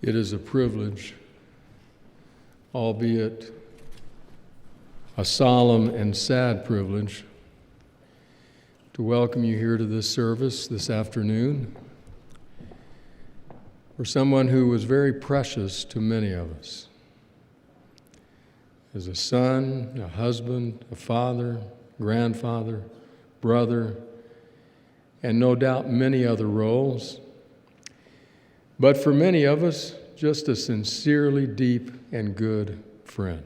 It is a privilege, albeit a solemn and sad privilege, to welcome you here to this service this afternoon for someone who was very precious to many of us. As a son, a husband, a father, grandfather, brother, and no doubt many other roles. But for many of us, just a sincerely deep and good friend.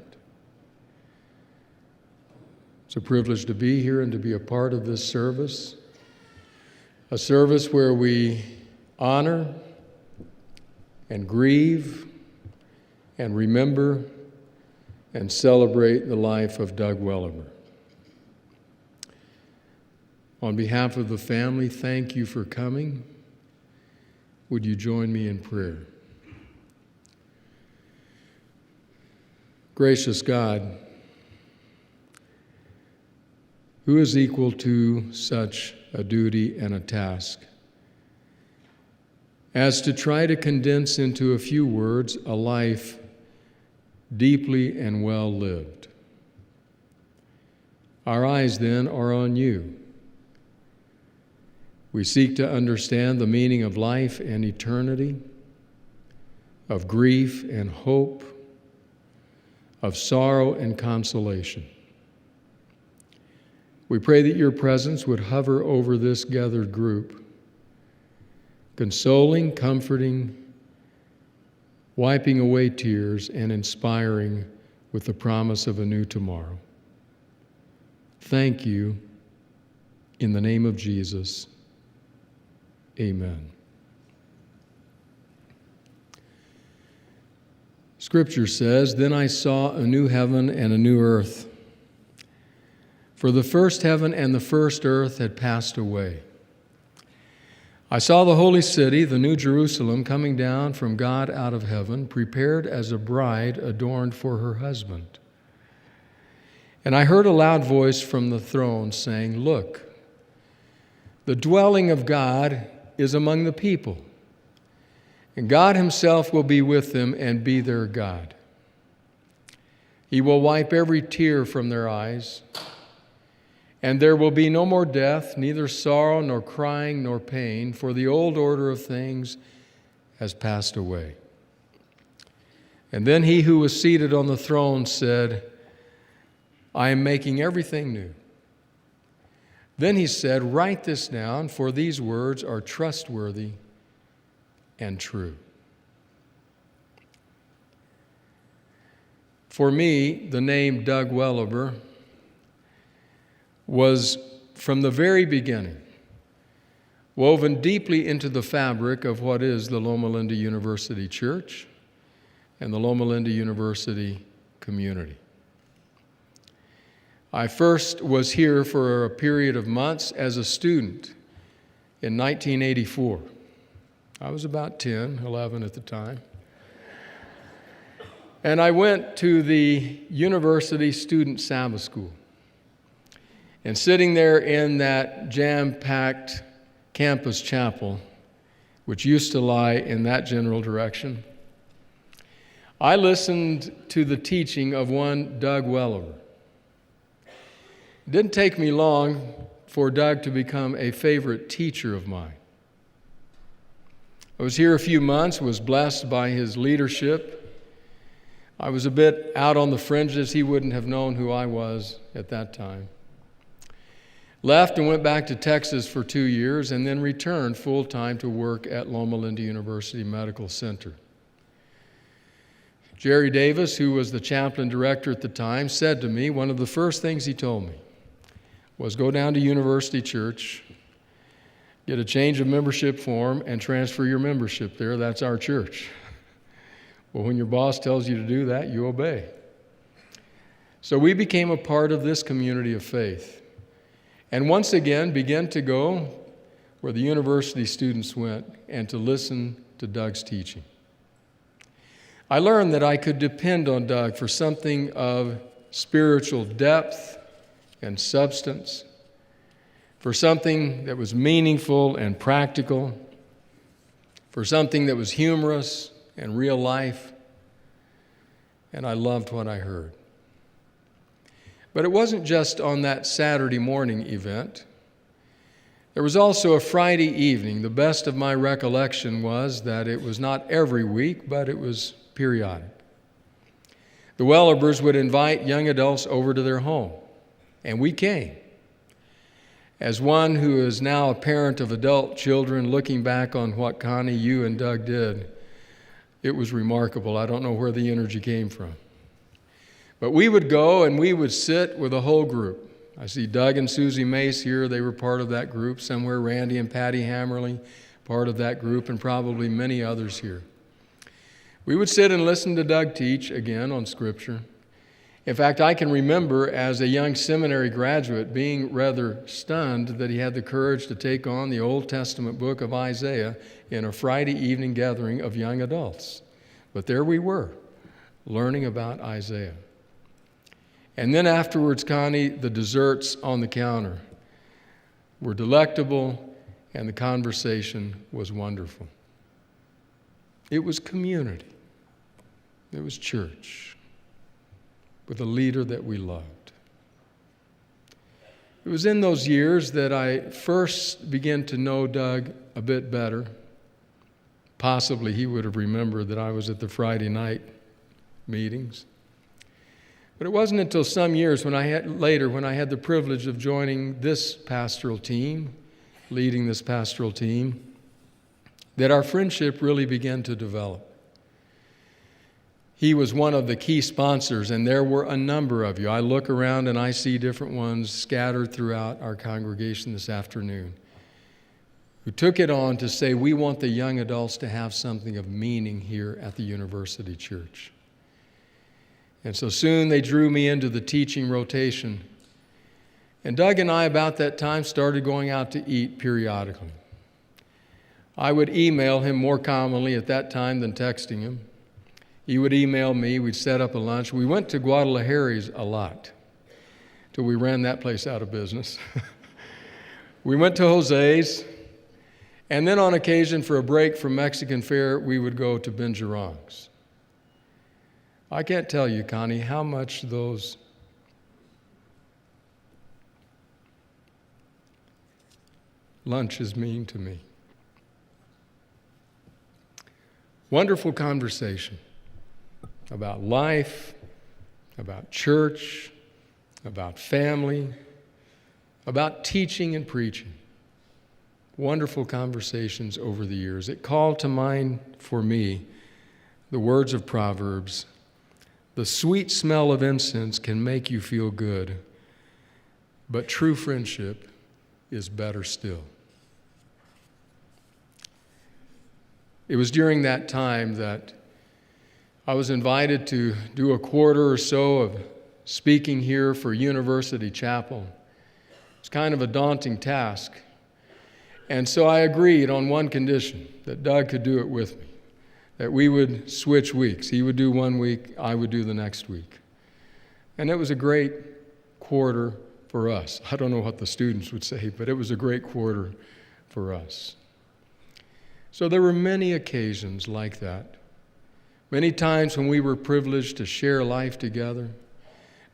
It's a privilege to be here and to be a part of this service, a service where we honor and grieve and remember and celebrate the life of Doug Welebir. On behalf of the family, thank you for coming. Would you join me in prayer? Gracious God, who is equal to such a duty and a task as to try to condense into a few words a life deeply and well lived? Our eyes then are on you. We seek to understand the meaning of life and eternity, of grief and hope, of sorrow and consolation. We pray that your presence would hover over this gathered group, consoling, comforting, wiping away tears, and inspiring with the promise of a new tomorrow. Thank you. In the name of Jesus, amen. Scripture says, "Then I saw a new heaven and a new earth. For the first heaven and the first earth had passed away. I saw the holy city, the new Jerusalem, coming down from God out of heaven, prepared as a bride adorned for her husband. And I heard a loud voice from the throne saying, 'Look, the dwelling of God is among the people, and God himself will be with them and be their God. He will wipe every tear from their eyes, and there will be no more death, neither sorrow nor crying nor pain, for the old order of things has passed away.' And then he who was seated on the throne said, 'I am making everything new.' Then he said, 'Write this down, for these words are trustworthy and true.'" For me, the name Doug Welebir was, from the very beginning, woven deeply into the fabric of what is the Loma Linda University Church and the Loma Linda University community. I first was here for a period of months as a student in 1984. I was about 10, 11 at the time. And I went to the University Student Sabbath School. And sitting there in that jam-packed campus chapel, which used to lie in that general direction, I listened to the teaching of one Doug Welebir. It didn't take me long for Doug to become a favorite teacher of mine. I was here a few months, was blessed by his leadership. I was a bit out on the fringes. He wouldn't have known who I was at that time. Left and went back to Texas for 2 years and then returned full-time to work at Loma Linda University Medical Center. Jerry Davis, who was the chaplain director at the time, said to me, one of the first things he told me was, "Go down to University Church, get a change of membership form, and transfer your membership there. That's our church." Well, when your boss tells you to do that, you obey. So we became a part of this community of faith. And once again began to go where the university students went and to listen to Doug's teaching. I learned that I could depend on Doug for something of spiritual depth and substance, for something that was meaningful and practical, for something that was humorous and real life, and I loved what I heard. But it wasn't just on that Saturday morning event. There was also a Friday evening. The best of my recollection was that it was not every week, but it was periodic. The Welebirs would invite young adults over to their home, and we came. As one who is now a parent of adult children, looking back on what Connie, you, and Doug did, it was remarkable. I don't know where the energy came from. But we would go and we would sit with a whole group. I see Doug and Susie Mace here. They were part of that group. Somewhere Randy and Patty Hammerly, part of that group, and probably many others here. We would sit and listen to Doug teach again on Scripture. In fact, I can remember as a young seminary graduate being rather stunned that he had the courage to take on the Old Testament book of Isaiah in a Friday evening gathering of young adults. But there we were, learning about Isaiah. And then afterwards, Connie, the desserts on the counter were delectable, and the conversation was wonderful. It was community. It was church with a leader that we loved. It was in those years that I first began to know Doug a bit better. Possibly he would have remembered that I was at the Friday night meetings. But it wasn't until some years when I had the privilege of joining this pastoral team, leading this pastoral team, that our friendship really began to develop. He was one of the key sponsors, and there were a number of you. I look around and I see different ones scattered throughout our congregation this afternoon who took it on to say, we want the young adults to have something of meaning here at the University Church. And so soon they drew me into the teaching rotation. And Doug and I, about that time, started going out to eat periodically. I would email him more commonly at that time than texting him. He would email me. We'd set up a lunch. We went to Guadalajara's a lot till we ran that place out of business. We went to Jose's. And then on occasion, for a break from Mexican fare, we would go to Benjerong's. I can't tell you, Connie, how much those lunches mean to me. Wonderful conversation about life, about church, about family, about teaching and preaching. Wonderful conversations over the years. It called to mind for me the words of Proverbs. The sweet smell of incense can make you feel good, but true friendship is better still. It was during that time that I was invited to do a quarter or so of speaking here for University Chapel. It's kind of a daunting task. And so I agreed on one condition, that Doug could do it with me, that we would switch weeks. He would do one week, I would do the next week. And it was a great quarter for us. I don't know what the students would say, but it was a great quarter for us. So there were many occasions like that. Many times when we were privileged to share life together.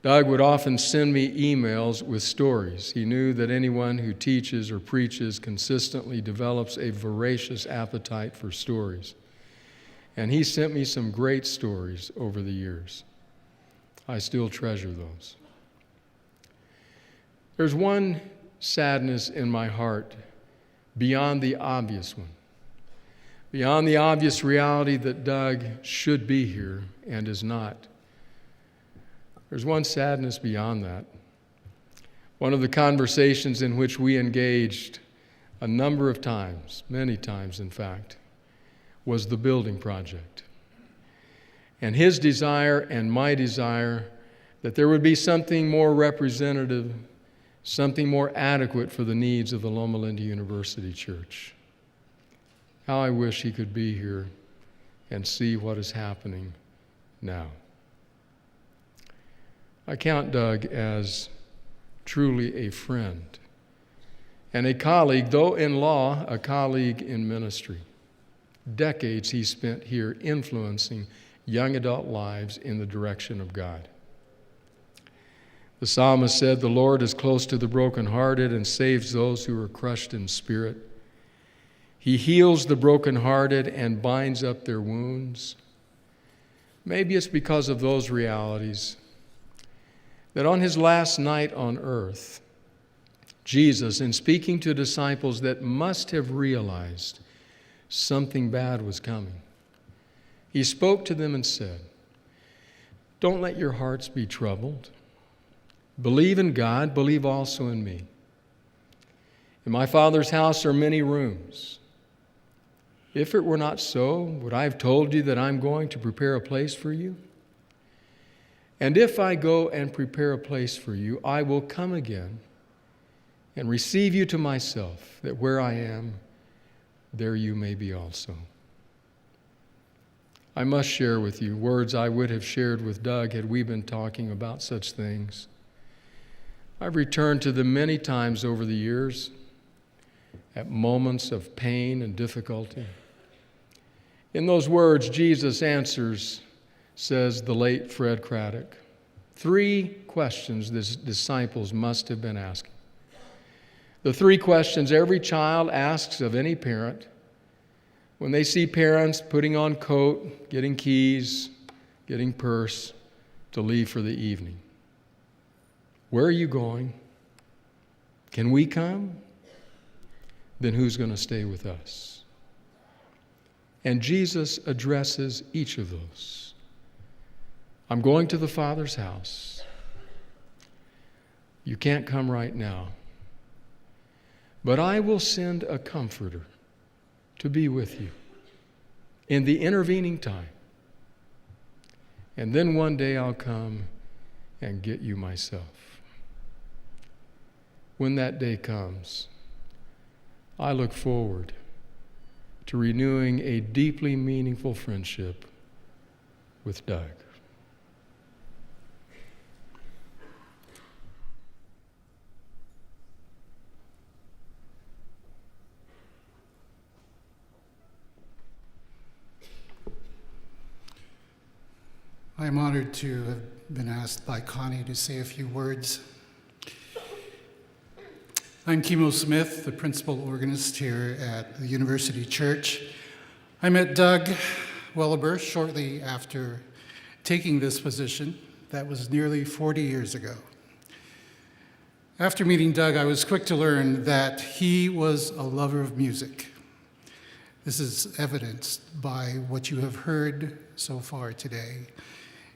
Doug would often send me emails with stories. He knew that anyone who teaches or preaches consistently develops a voracious appetite for stories. And he sent me some great stories over the years. I still treasure those. There's one sadness in my heart beyond the obvious one, beyond the obvious reality that Doug should be here and is not. There's one sadness beyond that. One of the conversations in which we engaged a number of times, many times in fact, was the building project. And his desire and my desire that there would be something more representative, something more adequate for the needs of the Loma Linda University Church. How I wish he could be here and see what is happening now. I count Doug as truly a friend and a colleague, though in law, a colleague in ministry. Decades he spent here influencing young adult lives in the direction of God. The psalmist said, "The Lord is close to the brokenhearted and saves those who are crushed in spirit. He heals the brokenhearted and binds up their wounds." Maybe it's because of those realities that on his last night on earth, Jesus, in speaking to disciples that must have realized something bad was coming, he spoke to them and said, "Don't let your hearts be troubled. Believe in God, believe also in me. In my Father's house are many rooms. If it were not so, would I have told you that I'm going to prepare a place for you? And if I go and prepare a place for you, I will come again and receive you to myself, that where I am, there you may be also." I must share with you words I would have shared with Doug had we been talking about such things. I've returned to them many times over the years at moments of pain and difficulty. In those words, Jesus answers, says the late Fred Craddock, 3 questions the disciples must have been asking. The 3 questions every child asks of any parent when they see parents putting on coat, getting keys, getting purse to leave for the evening. Where are you going? Can we come? Then who's going to stay with us? And Jesus addresses each of those. I'm going to the Father's house. You can't come right now. But I will send a comforter to be with you in the intervening time. And then one day I'll come and get you myself. When that day comes, I look forward to renewing a deeply meaningful friendship with Doug. I am honored to have been asked by Connie to say a few words. I'm Kimo Smith, the principal organist here at the University Church. I met Doug Welebir shortly after taking this position. That was nearly 40 years ago. After meeting Doug, I was quick to learn that he was a lover of music. This is evidenced by what you have heard so far today,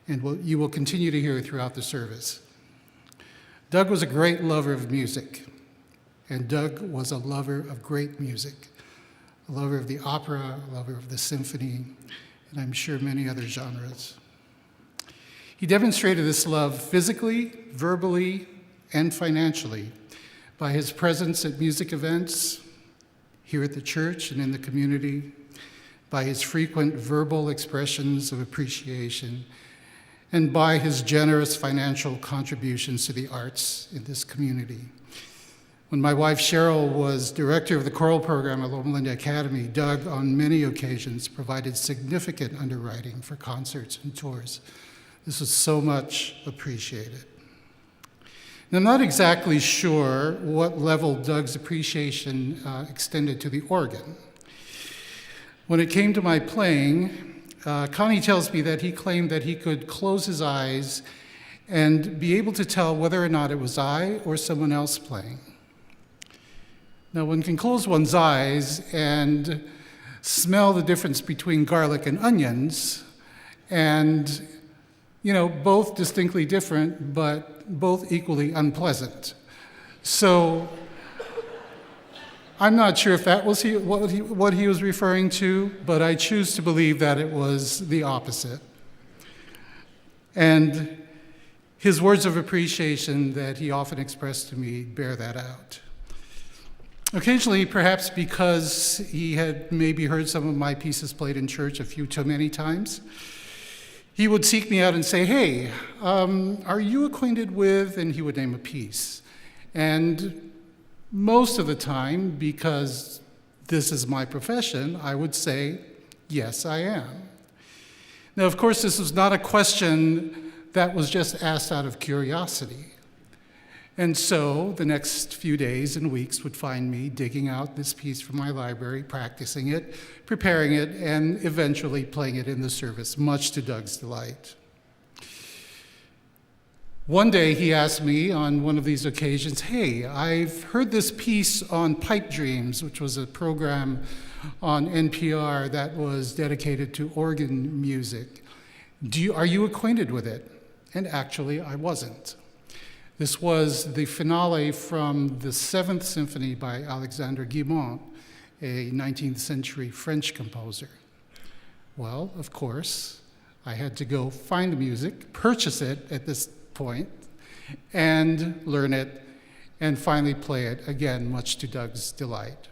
and what you will continue to hear throughout the service. Doug was a great lover of music, and Doug was a lover of great music, a lover of the opera, a lover of the symphony, and I'm sure many other genres. He demonstrated this love physically, verbally, and financially by his presence at music events here at the church and in the community, by his frequent verbal expressions of appreciation, and by his generous financial contributions to the arts in this community. When my wife Cheryl was director of the choral program at Loma Academy, Doug on many occasions provided significant underwriting for concerts and tours. This was so much appreciated. And I'm not exactly sure what level Doug's appreciation extended to the organ. When it came to my playing, Connie tells me that he claimed that he could close his eyes and be able to tell whether or not it was I or someone else playing. Now, one can close one's eyes and smell the difference between garlic and onions, and, both distinctly different, but both equally unpleasant. So I'm not sure if that was what he was referring to, but I choose to believe that it was the opposite. And his words of appreciation that he often expressed to me bear that out. Occasionally, perhaps because he had maybe heard some of my pieces played in church a few too many times, he would seek me out and say, "Hey, are you acquainted with," and he would name a piece. And most of the time, because this is my profession, I would say, Yes, I am. Now, of course, this was not a question that was just asked out of curiosity. And so the next few days and weeks would find me digging out this piece from my library, practicing it, preparing it, and eventually playing it in the service, much to Doug's delight. One day he asked me on one of these occasions, "Hey, I've heard this piece on Pipe Dreams," which was a program on NPR that was dedicated to organ music. Are you acquainted with it? And actually, I wasn't. This was the finale from the Seventh Symphony by Alexandre Guilmant, a 19th century French composer. Well, of course, I had to go find the music, purchase it at this point, and learn it, and finally play it, again, much to Doug's delight.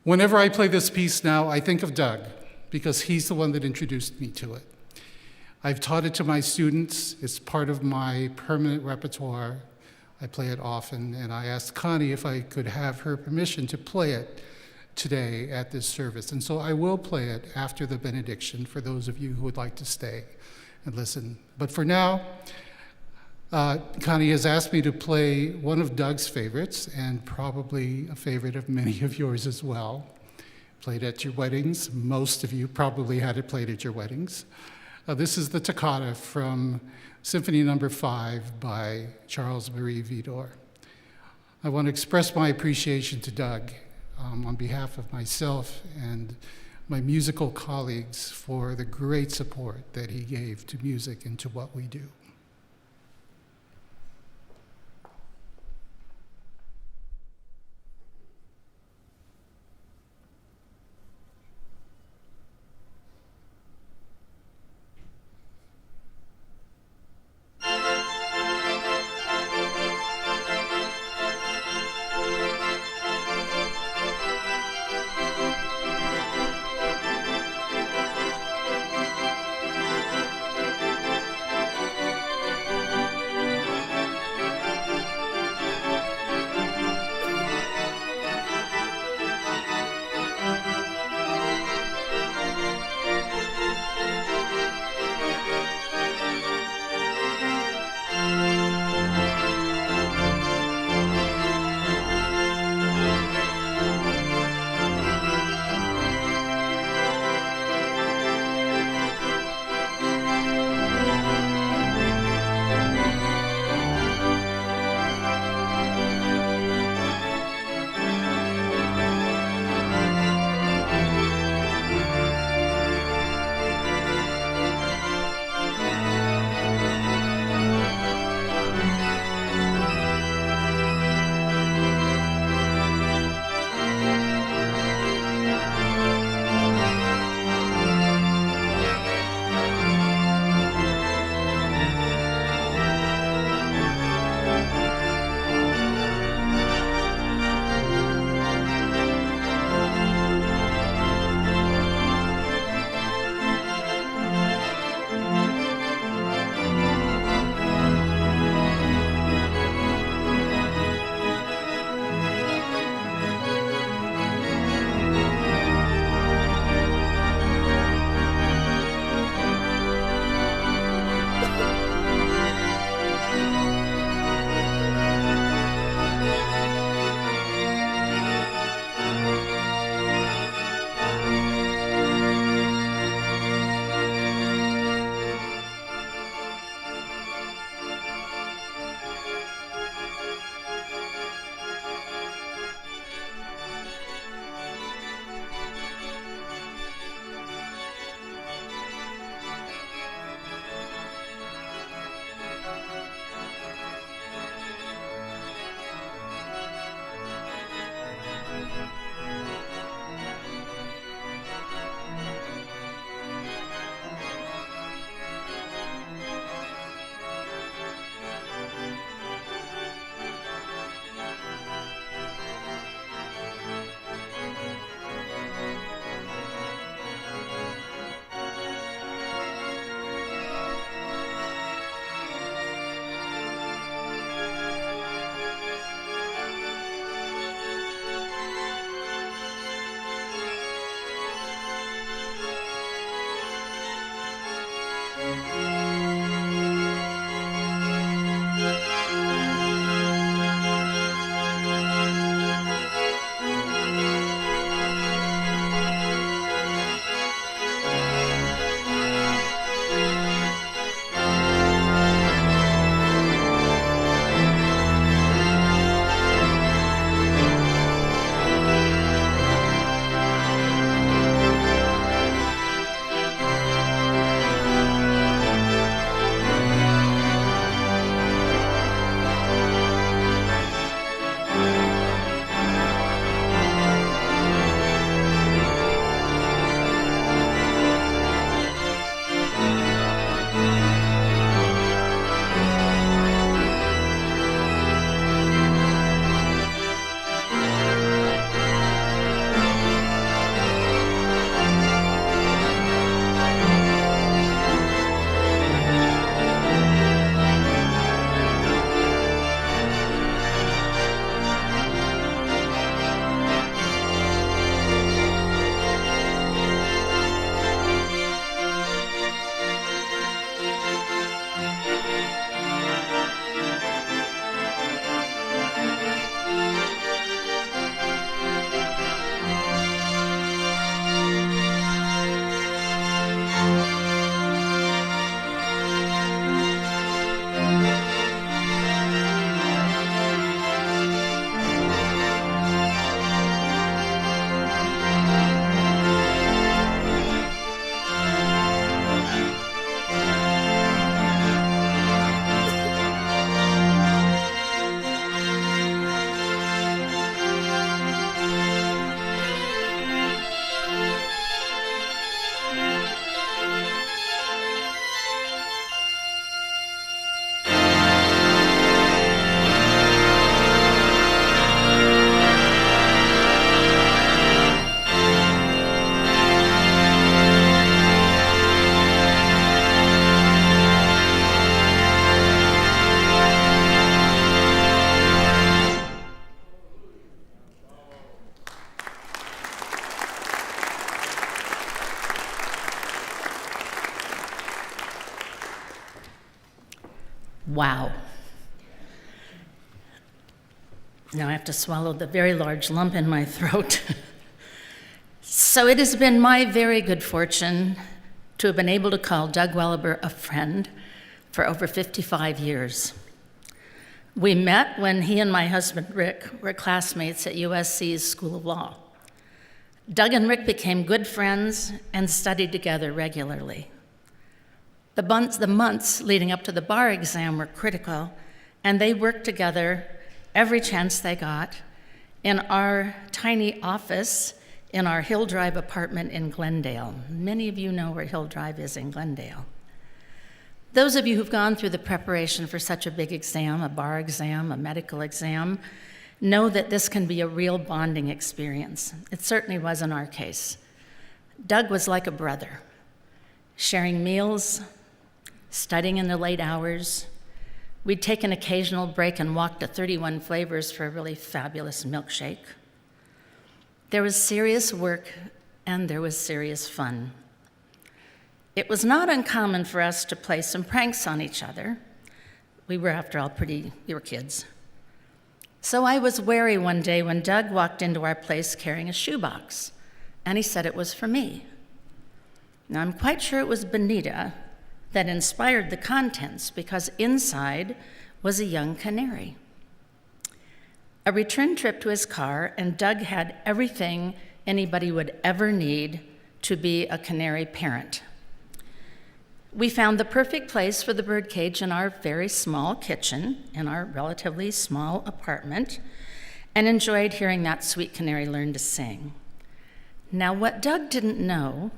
Whenever I play this piece now, I think of Doug, because he's the one that introduced me to it. I've taught it to my students. It's part of my permanent repertoire. I play it often, and I asked Connie if I could have her permission to play it today at this service. And so I will play it after the benediction for those of you who would like to stay and listen. But for now, Connie has asked me to play one of Doug's favorites, and probably a favorite of many of yours as well. Played at your weddings. Most of you probably had it played at your weddings. This is the toccata from Symphony No. 5 by Charles Marie Widor. I want to express my appreciation to Doug on behalf of myself and my musical colleagues for the great support that he gave to music and to what we do. Wow. Now I have to swallow the very large lump in my throat. So it has been my very good fortune to have been able to call Doug Welebir a friend for over 55 years. We met when he and my husband, Rick, were classmates at USC's School of Law. Doug and Rick became good friends and studied together regularly. The months leading up to the bar exam were critical, and they worked together every chance they got in our tiny office in our Hill Drive apartment in Glendale. Many of you know where Hill Drive is in Glendale. Those of you who've gone through the preparation for such a big exam, a bar exam, a medical exam, know that this can be a real bonding experience. It certainly was in our case. Doug was like a brother, sharing meals, studying in the late hours. We'd take an occasional break and walk to 31 Flavors for a really fabulous milkshake. There was serious work and there was serious fun. It was not uncommon for us to play some pranks on each other. We were, after all, we were kids. So I was wary one day when Doug walked into our place carrying a shoebox, and he said it was for me. Now, I'm quite sure it was Benita that inspired the contents, because inside was a young canary. A return trip to his car, and Doug had everything anybody would ever need to be a canary parent. We found the perfect place for the birdcage in our very small kitchen in our relatively small apartment, and enjoyed hearing that sweet canary learn to sing. Now, what Doug didn't know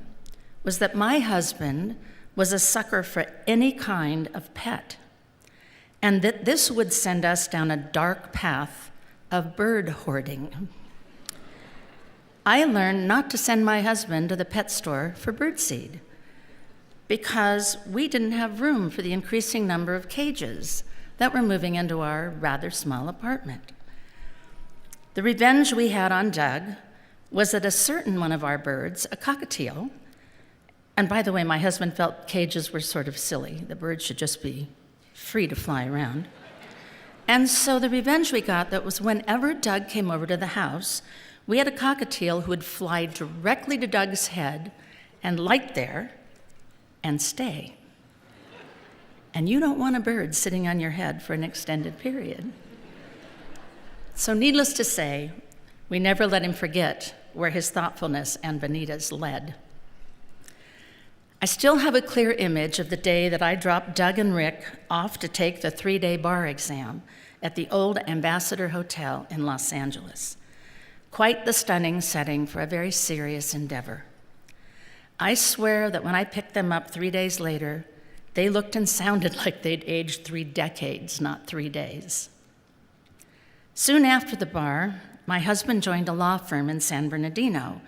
was that my husband was a sucker for any kind of pet, and that this would send us down a dark path of bird hoarding. I learned not to send my husband to the pet store for birdseed, because we didn't have room for the increasing number of cages that were moving into our rather small apartment. The revenge we had on Doug was that a certain one of our birds, a cockatiel, and by the way, my husband felt cages were sort of silly. The birds should just be free to fly around. And so the revenge we got that was whenever Doug came over to the house, we had a cockatiel who would fly directly to Doug's head and light there and stay. And you don't want a bird sitting on your head for an extended period. So needless to say, we never let him forget where his thoughtfulness and Benita's led. I still have a clear image of the day that I dropped Doug and Rick off to take the 3-day bar exam at the old Ambassador Hotel in Los Angeles. Quite the stunning setting for a very serious endeavor. I swear that when I picked them up 3 days later, they looked and sounded like they'd aged 3 decades, not 3 days. Soon after the bar, my husband joined a law firm in San Bernardino,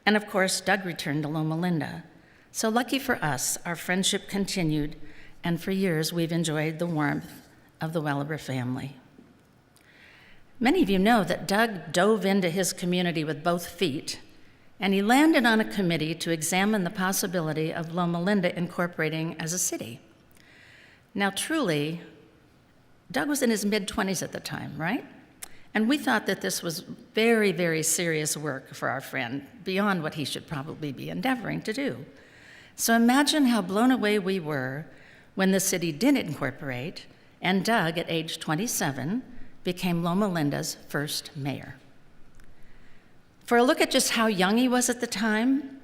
and of course, Doug returned to Loma Linda. So lucky for us, our friendship continued, and for years we've enjoyed the warmth of the Welebir family. Many of you know that Doug dove into his community with both feet, and he landed on a committee to examine the possibility of Loma Linda incorporating as a city. Now, truly, Doug was in his mid-20s at the time, right? And we thought that this was very, very serious work for our friend, beyond what he should probably be endeavoring to do. So imagine how blown away we were when the city did incorporate, and Doug, at age 27, became Loma Linda's first mayor. For a look at just how young he was at the time,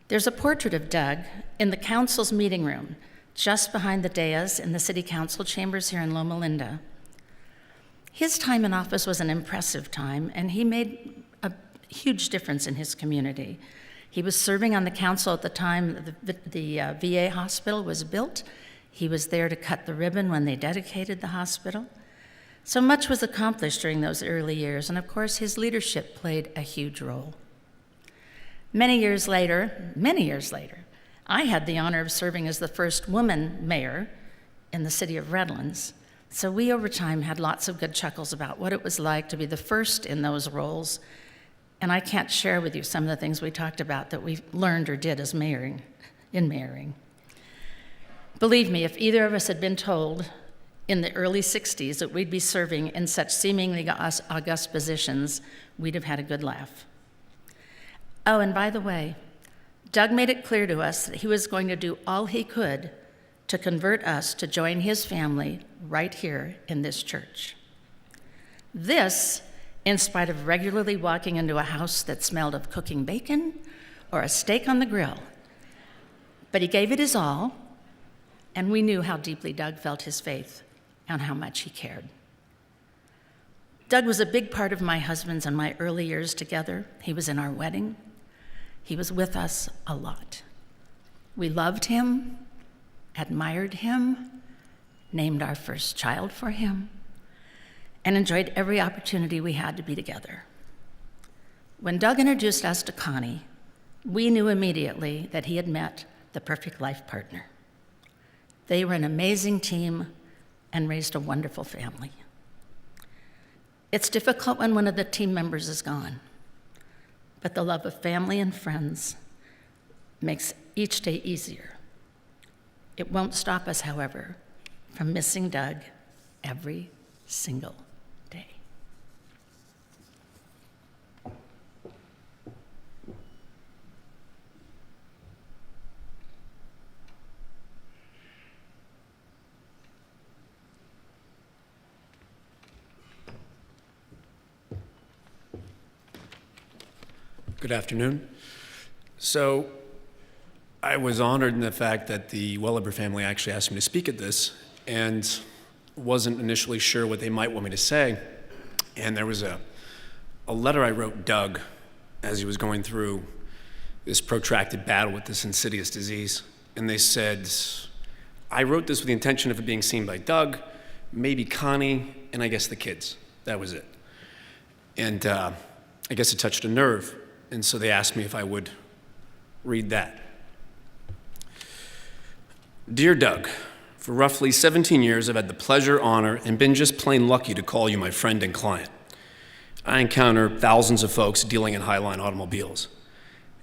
there's a portrait of Doug in the council's meeting room, just behind the dais in the city council chambers here in Loma Linda. His time in office was an impressive time, and he made a huge difference in his community. He was serving on the council at the time the VA hospital was built. He was there to cut the ribbon when they dedicated the hospital. So much was accomplished during those early years, and of course his leadership played a huge role. Many years later, I had the honor of serving as the first woman mayor in the city of Redlands. So we over time had lots of good chuckles about what it was like to be the first in those roles, and I can't share with you some of the things we talked about that we learned or did as mayoring. Believe me, if either of us had been told in the early 60s that we'd be serving in such seemingly august positions, we'd have had a good laugh. Oh, and by the way, Doug made it clear to us that he was going to do all he could to convert us to join his family right here in this church. This, in spite of regularly walking into a house that smelled of cooking bacon or a steak on the grill. But he gave it his all, and we knew how deeply Doug felt his faith and how much he cared. Doug was a big part of my husband's and my early years together. He was in our wedding. He was with us a lot. We loved him, admired him, named our first child for him, and enjoyed every opportunity we had to be together. When Doug introduced us to Connie, we knew immediately that he had met the perfect life partner. They were an amazing team and raised a wonderful family. It's difficult when one of the team members is gone, but the love of family and friends makes each day easier. It won't stop us, however, from missing Doug every single day. Good afternoon. So I was honored in the fact that the Welebir family actually asked me to speak at this, and wasn't initially sure what they might want me to say. And there was a letter I wrote Doug as he was going through this protracted battle with this insidious disease. And they said, I wrote this with the intention of it being seen by Doug, maybe Connie, and I guess the kids. That was it. And I guess it touched a nerve. And so they asked me if I would read that. Dear Doug, for roughly 17 years, I've had the pleasure, honor, and been just plain lucky to call you my friend and client. I encounter thousands of folks dealing in highline automobiles.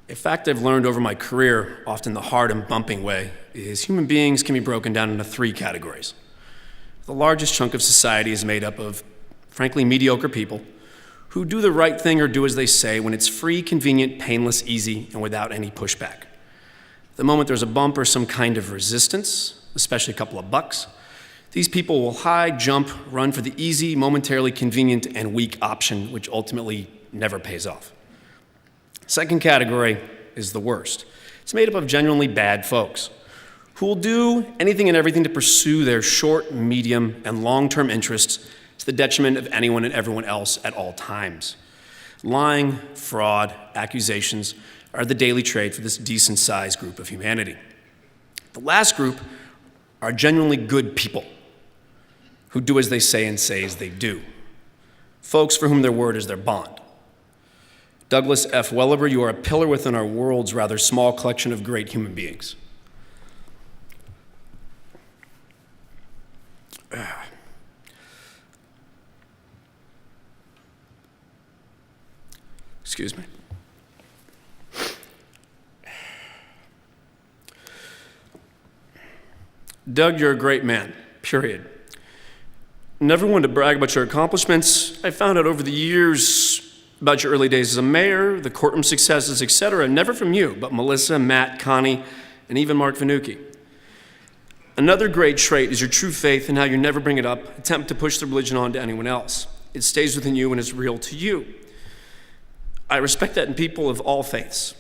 A fact I've learned over my career, often the hard and bumping way, is human beings can be broken down into 3 categories. The largest chunk of society is made up of, frankly, mediocre people who do the right thing or do as they say when it's free, convenient, painless, easy, and without any pushback. The moment there's a bump or some kind of resistance, especially a couple of bucks, these people will hide, jump, run for the easy, momentarily convenient, and weak option, which ultimately never pays off. Second category is the worst. It's made up of genuinely bad folks who will do anything and everything to pursue their short, medium, and long-term interests to the detriment of anyone and everyone else at all times. Lying, fraud, accusations are the daily trade for this decent-sized group of humanity. The last group are genuinely good people who do as they say and say as they do. Folks for whom their word is their bond. Douglas F. Welebir, you are a pillar within our world's rather small collection of great human beings. Excuse me. Doug, you're a great man, period. Never one to brag about your accomplishments. I found out over the years about your early days as a mayor, the courtroom successes, etc. Never from you, but Melissa, Matt, Connie, and even Mark Vanucci. Another great trait is your true faith and how you never bring it up, attempt to push the religion on to anyone else. It stays within you and is real to you. I respect that in people of all faiths.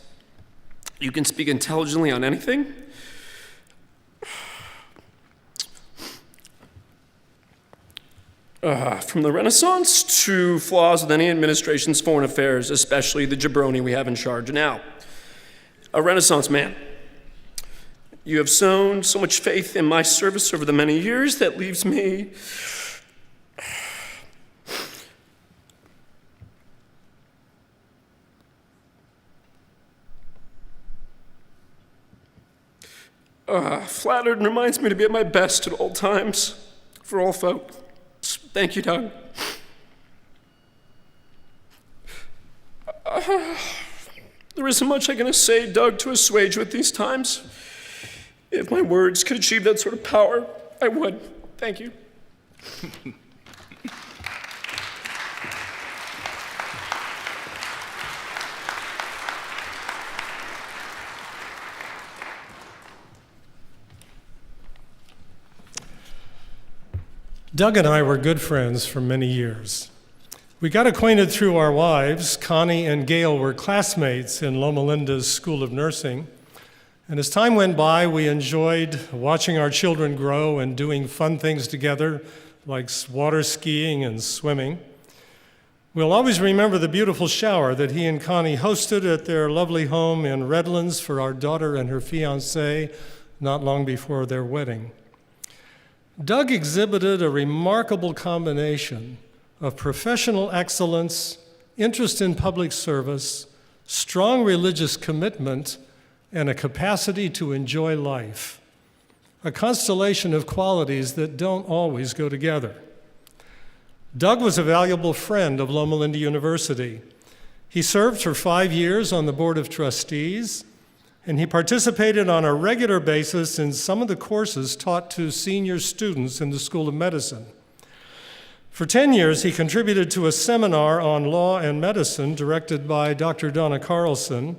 You can speak intelligently on anything. From the Renaissance to flaws with any administration's foreign affairs, especially the jabroni we have in charge now. A Renaissance man. You have sown so much faith in my service over the many years that leaves me flattered and reminds me to be at my best at all times for all folk. Thank you, Doug. There isn't much I can say, Doug, to assuage with these times. If my words could achieve that sort of power, I would. Thank you. Doug and I were good friends for many years. We got acquainted through our wives. Connie and Gail were classmates in Loma Linda's School of Nursing. And as time went by, we enjoyed watching our children grow and doing fun things together, like water skiing and swimming. We'll always remember the beautiful shower that he and Connie hosted at their lovely home in Redlands for our daughter and her fiancé not long before their wedding. Doug exhibited a remarkable combination of professional excellence, interest in public service, strong religious commitment, and a capacity to enjoy life, a constellation of qualities that don't always go together. Doug was a valuable friend of Loma Linda University. He served for 5 years on the Board of Trustees, and he participated on a regular basis in some of the courses taught to senior students in the School of Medicine. For 10 years, he contributed to a seminar on law and medicine directed by Dr. Donna Carlson,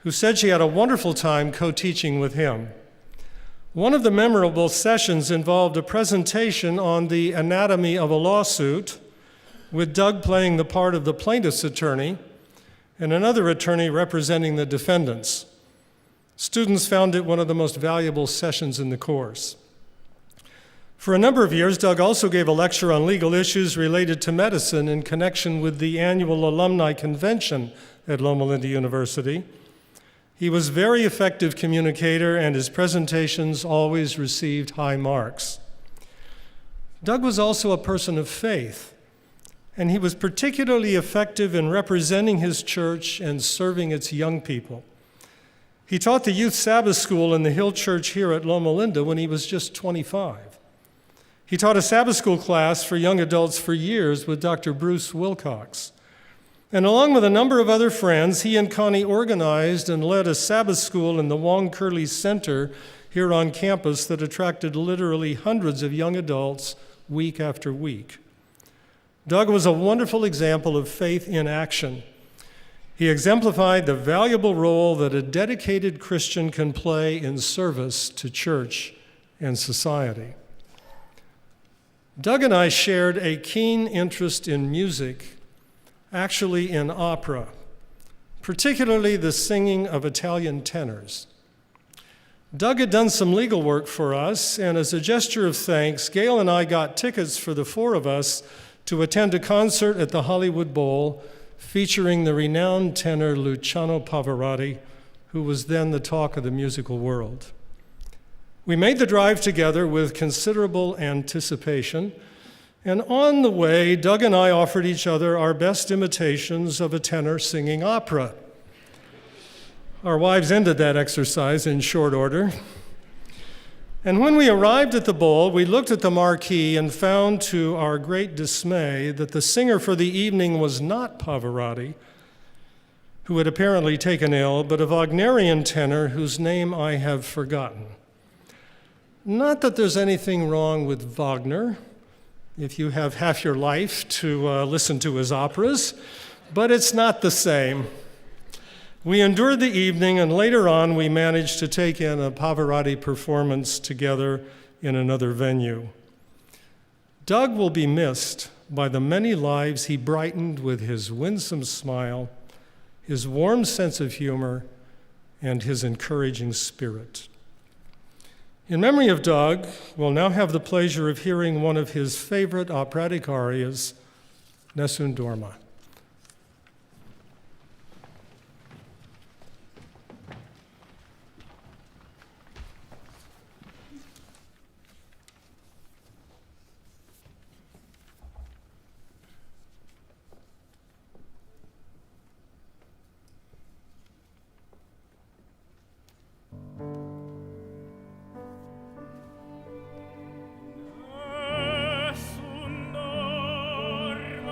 who said she had a wonderful time co-teaching with him. One of the memorable sessions involved a presentation on the anatomy of a lawsuit, with Doug playing the part of the plaintiff's attorney and another attorney representing the defendants. Students found it one of the most valuable sessions in the course. For a number of years, Doug also gave a lecture on legal issues related to medicine in connection with the annual alumni convention at Loma Linda University. He was a very effective communicator, and his presentations always received high marks. Doug was also a person of faith, and he was particularly effective in representing his church and serving its young people. He taught the youth Sabbath School in the Hill Church here at Loma Linda when he was just 25. He taught a Sabbath School class for young adults for years with Dr. Bruce Wilcox. And along with a number of other friends, he and Connie organized and led a Sabbath School in the Wong Curley Center here on campus that attracted literally hundreds of young adults week after week. Doug was a wonderful example of faith in action. He exemplified the valuable role that a dedicated Christian can play in service to church and society. Doug and I shared a keen interest in music, actually in opera, particularly the singing of Italian tenors. Doug had done some legal work for us, and as a gesture of thanks, Gail and I got tickets for the 4 of us to attend a concert at the Hollywood Bowl featuring the renowned tenor Luciano Pavarotti, who was then the talk of the musical world. We made the drive together with considerable anticipation, and on the way, Doug and I offered each other our best imitations of a tenor singing opera. Our wives ended that exercise in short order. And when we arrived at the bowl, we looked at the marquee and found to our great dismay that the singer for the evening was not Pavarotti, who had apparently taken ill, but a Wagnerian tenor whose name I have forgotten. Not that there's anything wrong with Wagner, if you have half your life to listen to his operas, but it's not the same. We endured the evening, and later on we managed to take in a Pavarotti performance together in another venue. Doug will be missed by the many lives he brightened with his winsome smile, his warm sense of humor, and his encouraging spirit. In memory of Doug, we'll now have the pleasure of hearing one of his favorite operatic arias, Nessun Dorma. Nessun dorma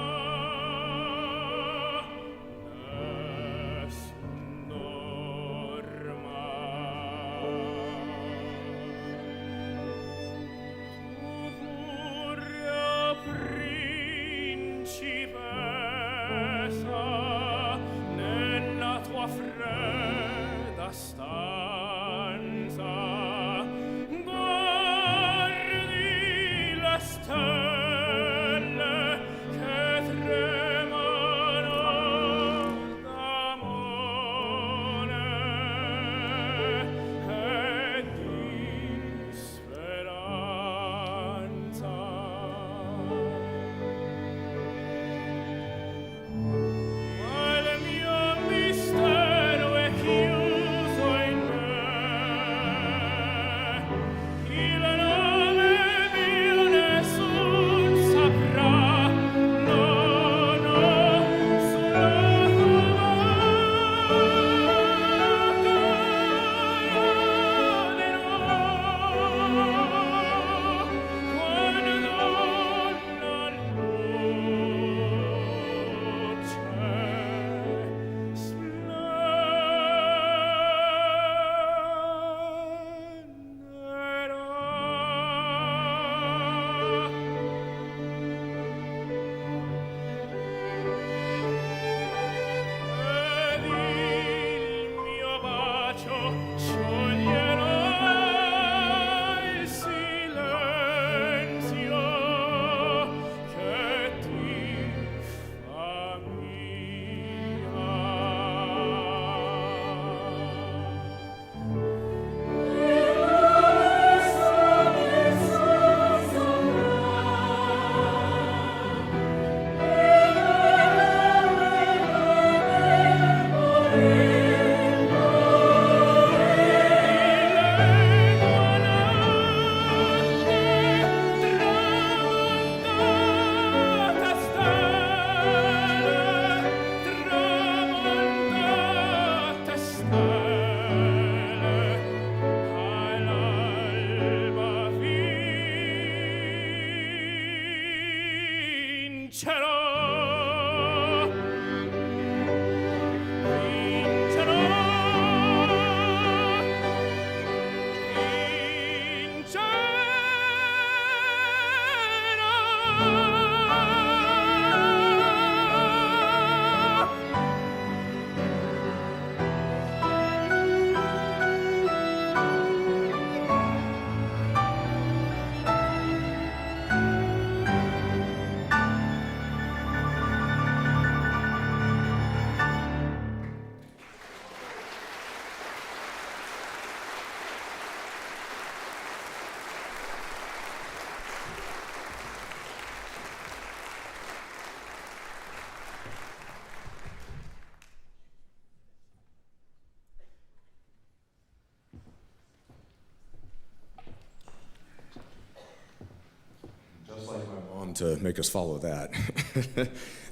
To make us follow that.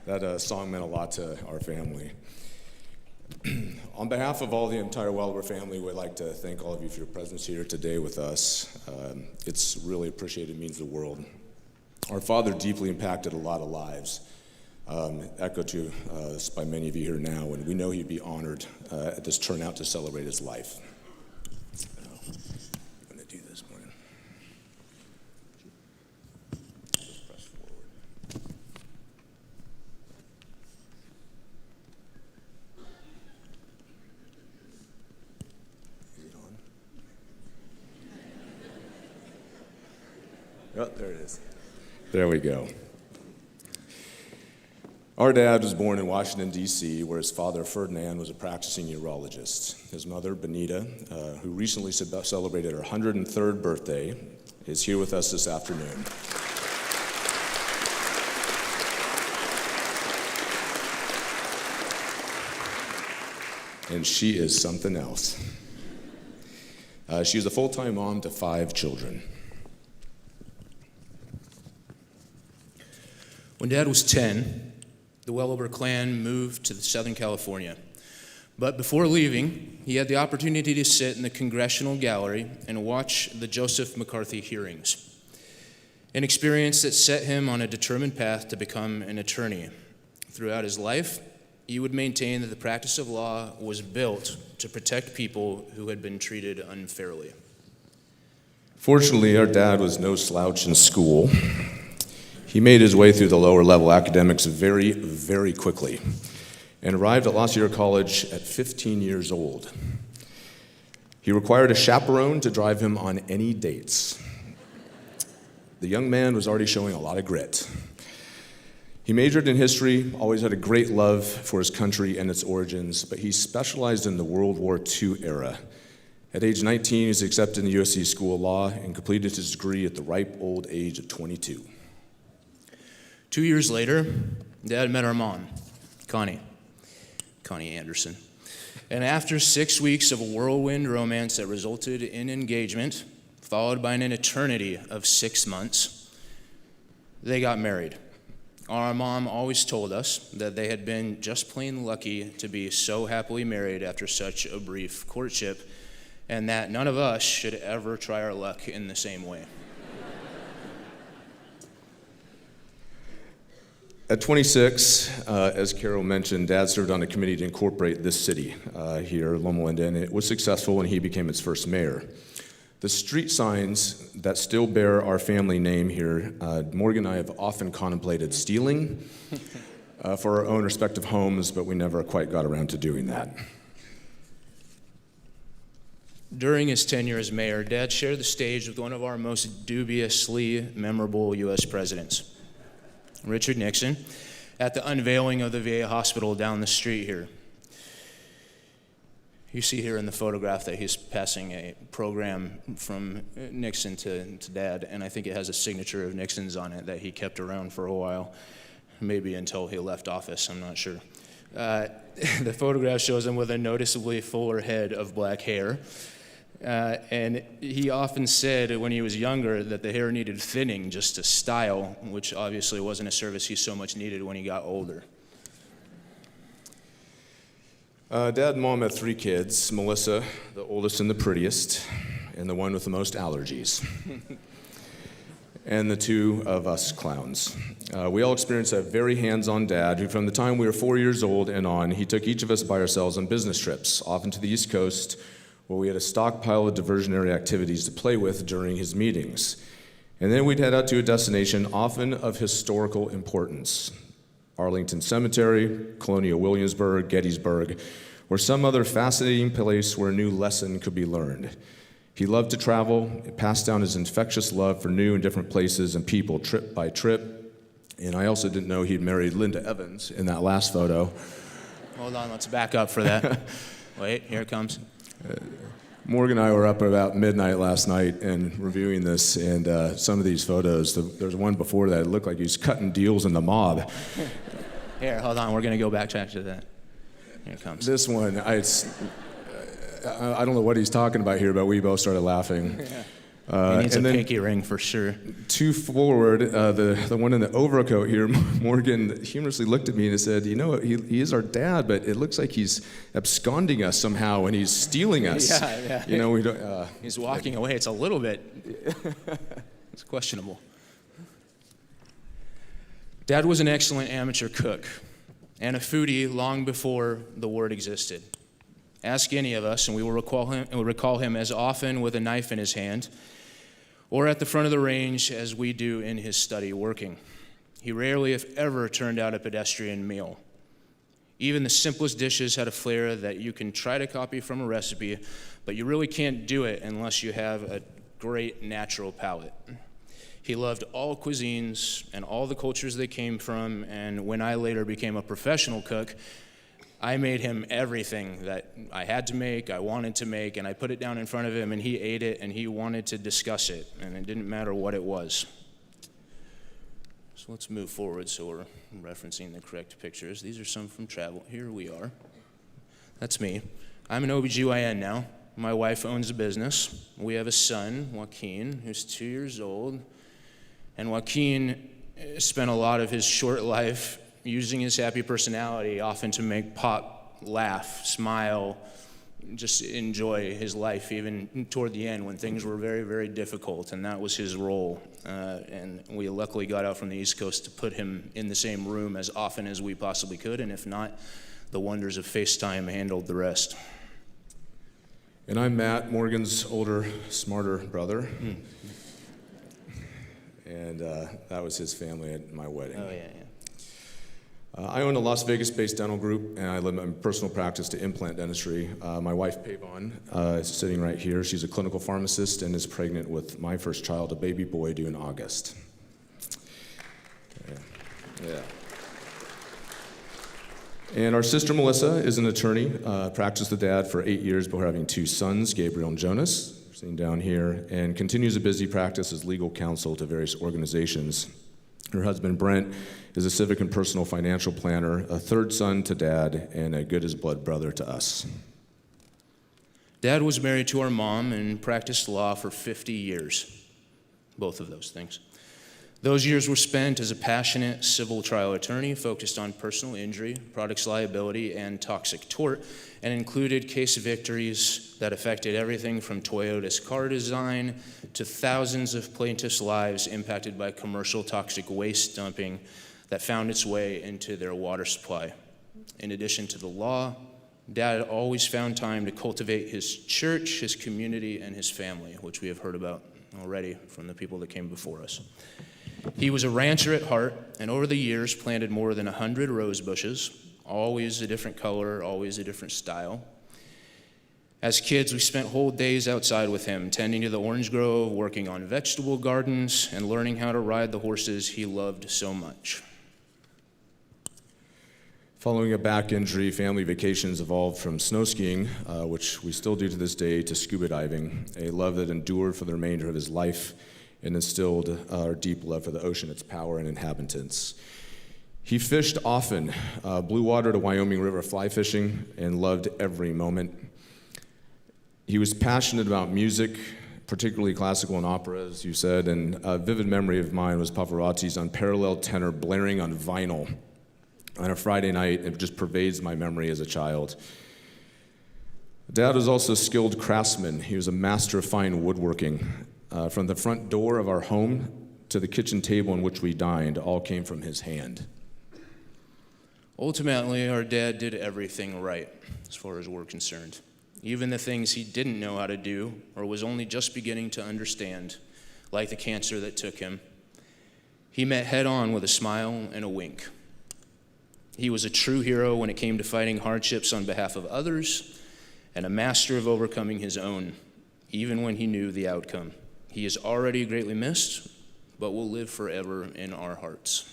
That song meant a lot to our family. On behalf of all the entire Welebir family, we'd like to thank all of you for your presence here today with us. It's really appreciated, means the world. Our father deeply impacted a lot of lives, echoed to us by many of you here now, and we know he'd be honored at this turnout to celebrate his life. I'm going to do this morning. Just press forward. Is it on? Oh, there it is. There we go. Our dad was born in Washington, D.C., where his father, Ferdinand, was a practicing urologist. His mother, Benita, who recently celebrated her 103rd birthday, is here with us this afternoon. And she is something else. She's a full-time mom to 5 children. When Dad was 10, the Welebir clan moved to Southern California. But before leaving, he had the opportunity to sit in the Congressional Gallery and watch the Joseph McCarthy hearings, an experience that set him on a determined path to become an attorney. Throughout his life, he would maintain that the practice of law was built to protect people who had been treated unfairly. Fortunately, our dad was no slouch in school. He made his way through the lower level academics very, very quickly and arrived at La Sierra College at 15 years old. He required a chaperone to drive him on any dates. The young man was already showing a lot of grit. He majored in history, always had a great love for his country and its origins, but he specialized in the World War II era. At age 19, he was accepted in the USC School of Law and completed his degree at the ripe old age of 22. 2 years later, Dad met our mom, Connie Anderson. And after 6 weeks of a whirlwind romance that resulted in engagement, followed by an eternity of 6 months, they got married. Our mom always told us that they had been just plain lucky to be so happily married after such a brief courtship, and that none of us should ever try our luck in the same way. At 26, as Carol mentioned, Dad served on a committee to incorporate this city here, Loma, and it was successful when he became its first mayor. The street signs that still bear our family name here, Morgan and I have often contemplated stealing for our own respective homes, but we never quite got around to doing that. During his tenure as mayor, Dad shared the stage with one of our most dubiously memorable U.S. presidents, Richard Nixon, at the unveiling of the VA hospital down the street here. You see here in the photograph that he's passing a program from Nixon to Dad, and I think it has a signature of Nixon's on it that he kept around for a while, maybe until he left office, I'm not sure. The photograph shows him with a noticeably fuller head of black hair. And he often said when he was younger that the hair needed thinning just to style, which obviously wasn't a service he so much needed when he got older. Dad and Mom had 3 kids, Melissa, the oldest and the prettiest, and the one with the most allergies. and the two of us clowns. We all experienced a very hands-on dad who, from the time we were 4 years old and on, he took each of us by ourselves on business trips, often to the East Coast, where we had a stockpile of diversionary activities to play with during his meetings. And then we'd head out to a destination often of historical importance: Arlington Cemetery, Colonial Williamsburg, Gettysburg, or some other fascinating place where a new lesson could be learned. He loved to travel, passed down his infectious love for new and different places and people trip by trip. And I also didn't know he'd married Linda Evans in that last photo. Hold on, let's back up for that. Wait, here it comes. Morgan and I were up about midnight last night and reviewing this, and some of these photos, there's one before that, it looked like he was cutting deals in the mob. Here, hold on, we're going to go back to that. Here it comes. This one, I don't know what he's talking about here, but we both started laughing. He needs a pinky ring for sure. Two forward, the one in the overcoat here, Morgan humorously looked at me and said, "You know, he is our dad, but it looks like he's absconding us somehow and he's stealing us." Yeah. You know, we don't. He's walking away. It's a little bit. It's questionable. Dad was an excellent amateur cook and a foodie long before the word existed. Ask any of us, and we will recall him as often with a knife in his hand, or at the front of the range as we do in his study working. He rarely, if ever, turned out a pedestrian meal. Even the simplest dishes had a flair that you can try to copy from a recipe, but you really can't do it unless you have a great natural palate. He loved all cuisines and all the cultures they came from, and when I later became a professional cook, I made him everything that I had to make, I wanted to make, and I put it down in front of him, and he ate it, and he wanted to discuss it, and it didn't matter what it was. So let's move forward so we're referencing the correct pictures. These are some from travel. Here we are. That's me. I'm an OBGYN now. My wife owns a business. We have a son, Joaquin, who's 2 years old, and Joaquin spent a lot of his short life using his happy personality often to make Pop laugh, smile, just enjoy his life, even toward the end when things were very, very difficult, and that was his role. And we luckily got out from the East Coast to put him in the same room as often as we possibly could, and if not, the wonders of FaceTime handled the rest. And I'm Matt, Morgan's older, smarter brother. And that was his family at my wedding. Oh, yeah. I own a Las Vegas-based dental group, and I limit my personal practice to implant dentistry. My wife, Pavon, is sitting right here. She's a clinical pharmacist and is pregnant with my first child, a baby boy due in August. Yeah. And our sister, Melissa, is an attorney, practiced with Dad for 8 years before having two sons, Gabriel and Jonas, sitting down here, and continues a busy practice as legal counsel to various organizations. Her husband, Brent, is a civic and personal financial planner, a third son to Dad, and a good-as-blood brother to us. Dad was married to our mom and practiced law for 50 years, both of those things. Those years were spent as a passionate civil trial attorney focused on personal injury, products liability, and toxic tort, and included case victories that affected everything from Toyota's car design to thousands of plaintiffs' lives impacted by commercial toxic waste dumping that found its way into their water supply. In addition to the law, Dad always found time to cultivate his church, his community, and his family, which we have heard about already from the people that came before us. He was a rancher at heart, and over the years planted more than 100 rose bushes, always a different color, always a different style. As kids, we spent whole days outside with him, tending to the orange grove, working on vegetable gardens, and learning how to ride the horses he loved so much. Following a back injury, family vacations evolved from snow skiing, which we still do to this day, to scuba diving, a love that endured for the remainder of his life and instilled our deep love for the ocean, its power, and inhabitants. He fished often, blue water to Wyoming River fly fishing, and loved every moment. He was passionate about music, particularly classical and opera, as you said, and a vivid memory of mine was Pavarotti's unparalleled tenor blaring on vinyl on a Friday night. It just pervades my memory as a child. Dad was also a skilled craftsman. He was a master of fine woodworking. From the front door of our home to the kitchen table on which we dined all came from his hand. Ultimately, our dad did everything right as far as we're concerned. Even the things he didn't know how to do or was only just beginning to understand, like the cancer that took him, he met head on with a smile and a wink. He was a true hero when it came to fighting hardships on behalf of others and a master of overcoming his own, even when he knew the outcome. He is already greatly missed, but will live forever in our hearts.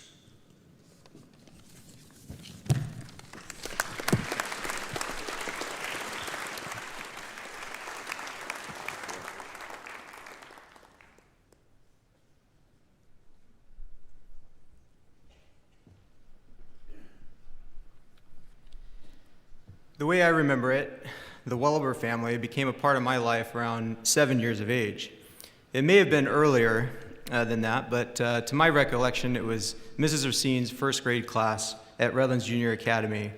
The way I remember it, the Welebir family became a part of my life around 7 years of age. It may have been earlier than that, but to my recollection, it was Mrs. Racine's first grade class at Redlands Junior Academy,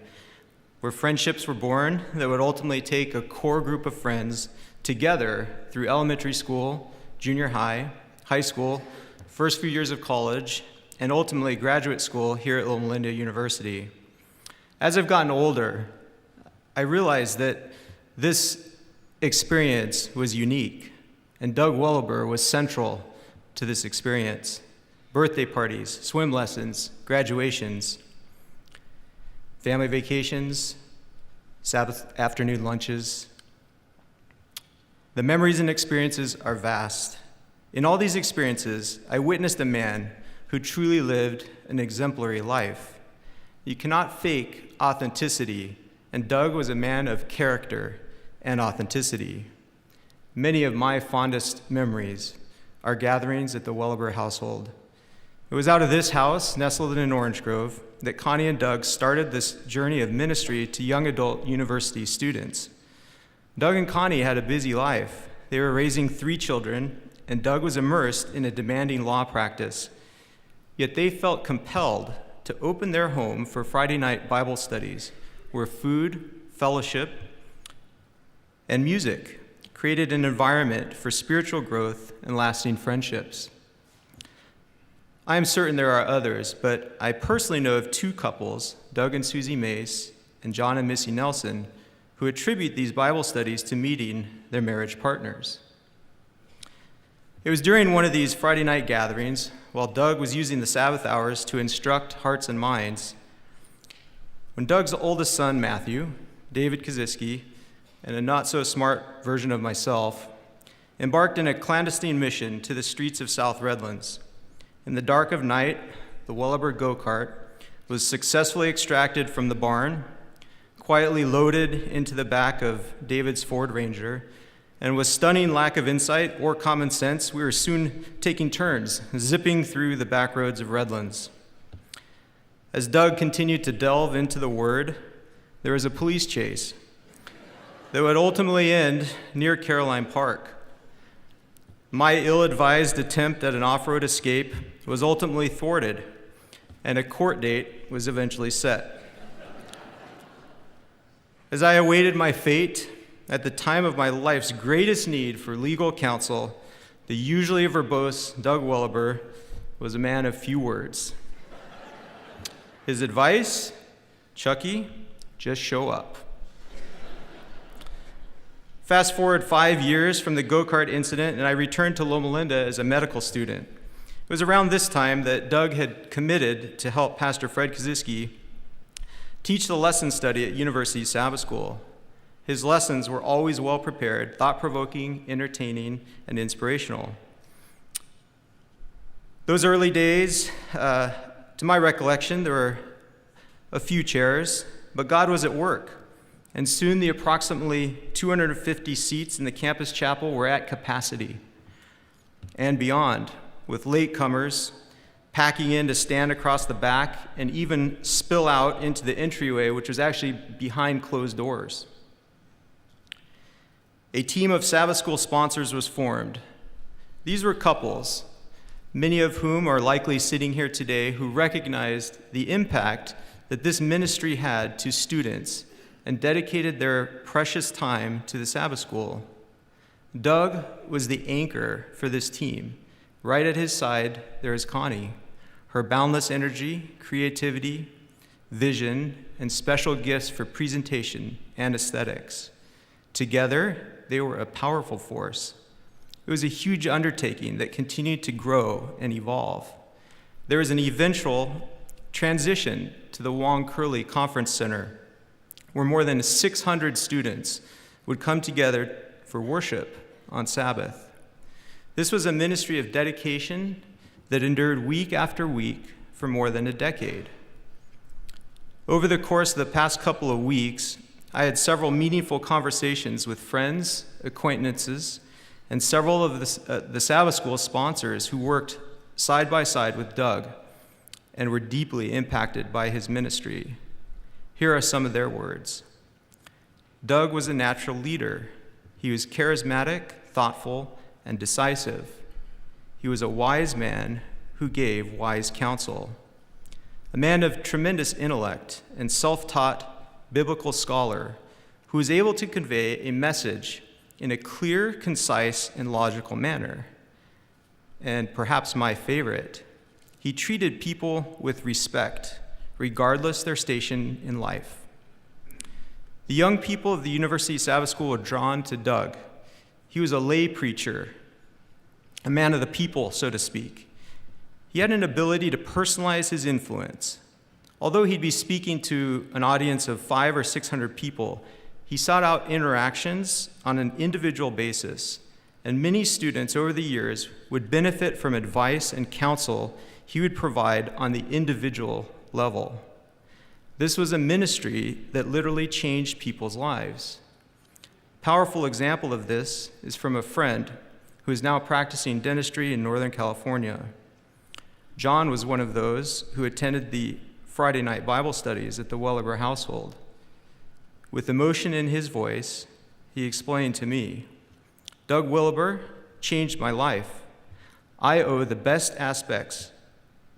where friendships were born that would ultimately take a core group of friends together through elementary school, junior high, high school, first few years of college, and ultimately graduate school here at Loma University. As I've gotten older, I realized that this experience was unique, and Doug Welebir was central to this experience. Birthday parties, swim lessons, graduations, family vacations, Sabbath afternoon lunches. The memories and experiences are vast. In all these experiences, I witnessed a man who truly lived an exemplary life. You cannot fake authenticity, and Doug was a man of character and authenticity. Many of my fondest memories are gatherings at the Welebir household. It was out of this house, nestled in Orange Grove, that Connie and Doug started this journey of ministry to young adult university students. Doug and Connie had a busy life. They were raising 3 children, and Doug was immersed in a demanding law practice. Yet they felt compelled to open their home for Friday night Bible studies, where food, fellowship, and music created an environment for spiritual growth and lasting friendships. I am certain there are others, but I personally know of 2 couples, Doug and Susie Mace and John and Missy Nelson, who attribute these Bible studies to meeting their marriage partners. It was during one of these Friday night gatherings, while Doug was using the Sabbath hours to instruct hearts and minds, when Doug's oldest son, Matthew, David Kaziski, and a not-so-smart version of myself, embarked in a clandestine mission to the streets of South Redlands. In the dark of night, the Welebir go-kart was successfully extracted from the barn, quietly loaded into the back of David's Ford Ranger, and with stunning lack of insight or common sense, we were soon taking turns, zipping through the back roads of Redlands. As Doug continued to delve into the Word, there was a police chase that would ultimately end near Caroline Park. My ill-advised attempt at an off-road escape was ultimately thwarted, and a court date was eventually set. As I awaited my fate, at the time of my life's greatest need for legal counsel, the usually verbose Doug Welebir was a man of few words. His advice, Chucky, just show up. Fast forward 5 years from the go-kart incident, and I returned to Loma Linda as a medical student. It was around this time that Doug had committed to help Pastor Fred Kaziski teach the lesson study at University Sabbath School. His lessons were always well-prepared, thought-provoking, entertaining, and inspirational. Those early days, to my recollection, there were a few chairs, but God was at work. And soon the approximately 250 seats in the campus chapel were at capacity and beyond, with latecomers packing in to stand across the back and even spill out into the entryway, which was actually behind closed doors. A team of Sabbath School sponsors was formed. These were couples, many of whom are likely sitting here today, who recognized the impact that this ministry had to students and dedicated their precious time to the Sabbath School. Doug was the anchor for this team, Right at his side, there is Connie. Her boundless energy, creativity, vision, and special gifts for presentation and aesthetics. Together, they were a powerful force. It was a huge undertaking that continued to grow and evolve. There was an eventual transition to the Wong Curley Conference Center, where more than 600 students would come together for worship on Sabbath. This was a ministry of dedication that endured week after week for more than a decade. Over the course of the past couple of weeks, I had several meaningful conversations with friends, acquaintances, and several of the Sabbath School sponsors who worked side by side with Doug and were deeply impacted by his ministry. Here are some of their words. Doug was a natural leader. He was charismatic, thoughtful, and decisive. He was a wise man who gave wise counsel. A man of tremendous intellect and self-taught biblical scholar who was able to convey a message in a clear, concise, and logical manner. And perhaps my favorite, he treated people with respect, regardless their station in life. The young people of the University Sabbath School were drawn to Doug. He was a lay preacher, a man of the people, so to speak. He had an ability to personalize his influence. Although he'd be speaking to an audience of 500 or 600 people, he sought out interactions on an individual basis, and many students over the years would benefit from advice and counsel he would provide on the individual level. This was a ministry that literally changed people's lives. A powerful example of this is from a friend who is now practicing dentistry in Northern California. John was one of those who attended the Friday night Bible studies at the Welebir household. With emotion in his voice, he explained to me, Doug Welebir changed my life. I owe the best aspects,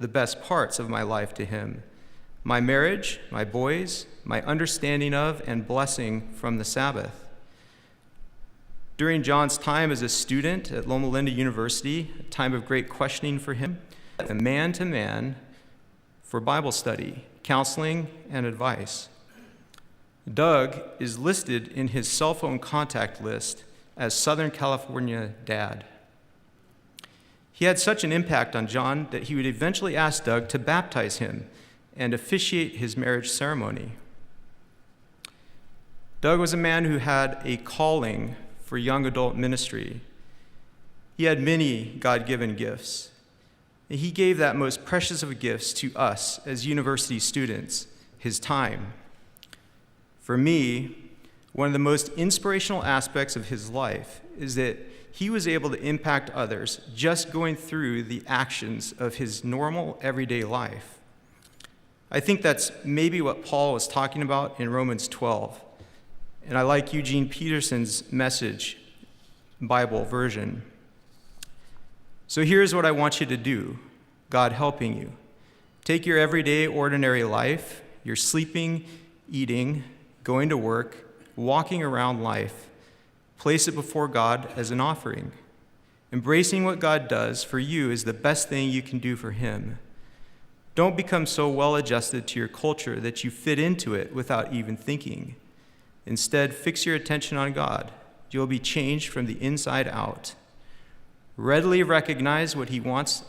the best parts of my life to him. My marriage, my boys, my understanding of and blessing from the Sabbath. During John's time as a student at Loma University, a time of great questioning for him, a man-to-man for Bible study, counseling, and advice. Doug is listed in his cell phone contact list as Southern California Dad. He had such an impact on John that he would eventually ask Doug to baptize him and officiate his marriage ceremony. Doug was a man who had a calling for young adult ministry. He had many God-given gifts. He gave that most precious of gifts to us as university students, his time. For me, one of the most inspirational aspects of his life is that he was able to impact others just going through the actions of his normal, everyday life. I think that's maybe what Paul was talking about in Romans 12. And I like Eugene Peterson's Message Bible version. So here's what I want you to do, God helping you. Take your everyday, ordinary life, your sleeping, eating, going to work, walking around life, place it before God as an offering. Embracing what God does for you is the best thing you can do for him. Don't become so well adjusted to your culture that you fit into it without even thinking. Instead, fix your attention on God. You'll be changed from the inside out. Readily recognize what he wants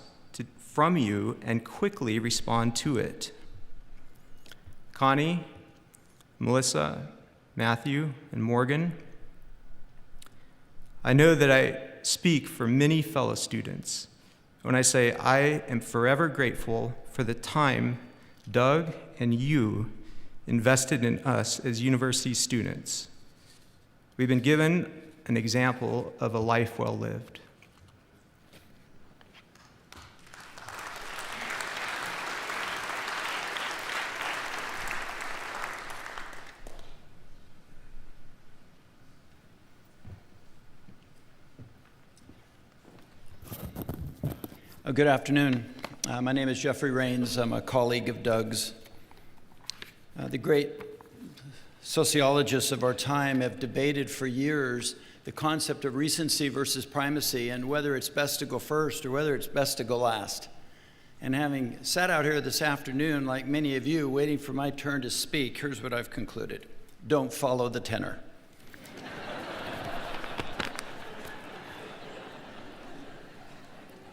from you and quickly respond to it. Connie, Melissa, Matthew, and Morgan, I know that I speak for many fellow students when I say I am forever grateful for the time Doug and you invested in us as university students. We've been given an example of a life well lived. Good afternoon. My name is Jeffrey Rains. I'm a colleague of Doug's. The great sociologists of our time have debated for years the concept of recency versus primacy, and whether it's best to go first or whether it's best to go last. And having sat out here this afternoon, like many of you, waiting for my turn to speak, here's what I've concluded. Don't follow the tenor.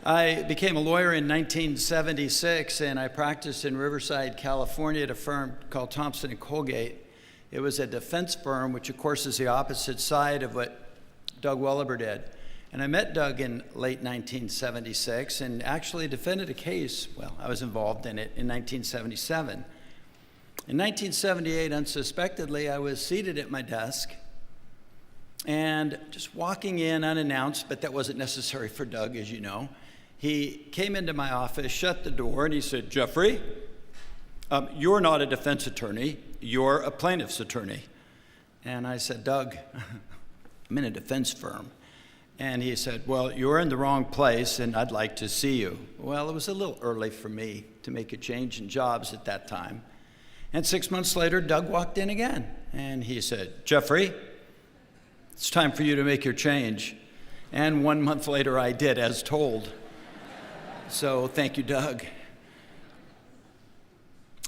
I became a lawyer in 1976, and I practiced in Riverside, California, at a firm called Thompson & Colgate. It was a defense firm, which of course is the opposite side of what Doug Welebir did. And I met Doug in late 1976 and actually defended a case, well, I was involved in it, in 1977. In 1978, unsuspectedly, I was seated at my desk and just walking in unannounced, but that wasn't necessary for Doug, as you know. He came into my office, shut the door, and he said, "Jeffrey, you're not a defense attorney, you're a plaintiff's attorney." And I said, "Doug, I'm in a defense firm." And he said, "Well, you're in the wrong place, and I'd like to see you." Well, it was a little early for me to make a change in jobs at that time. And 6 months later, Doug walked in again, and he said, "Jeffrey, it's time for you to make your change." And 1 month later, I did, as told. So thank you, Doug.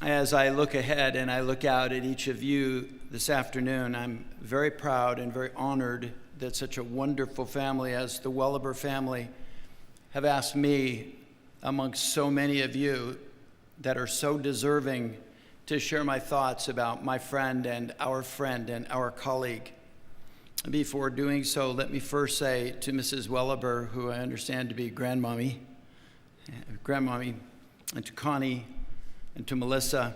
As I look ahead and I look out at each of you this afternoon, I'm very proud and very honored that such a wonderful family as the Welebir family have asked me, amongst so many of you that are so deserving, to share my thoughts about my friend and our colleague. Before doing so, let me first say to Mrs. Welebir, who I understand to be grandmommy, and to Connie, and to Melissa,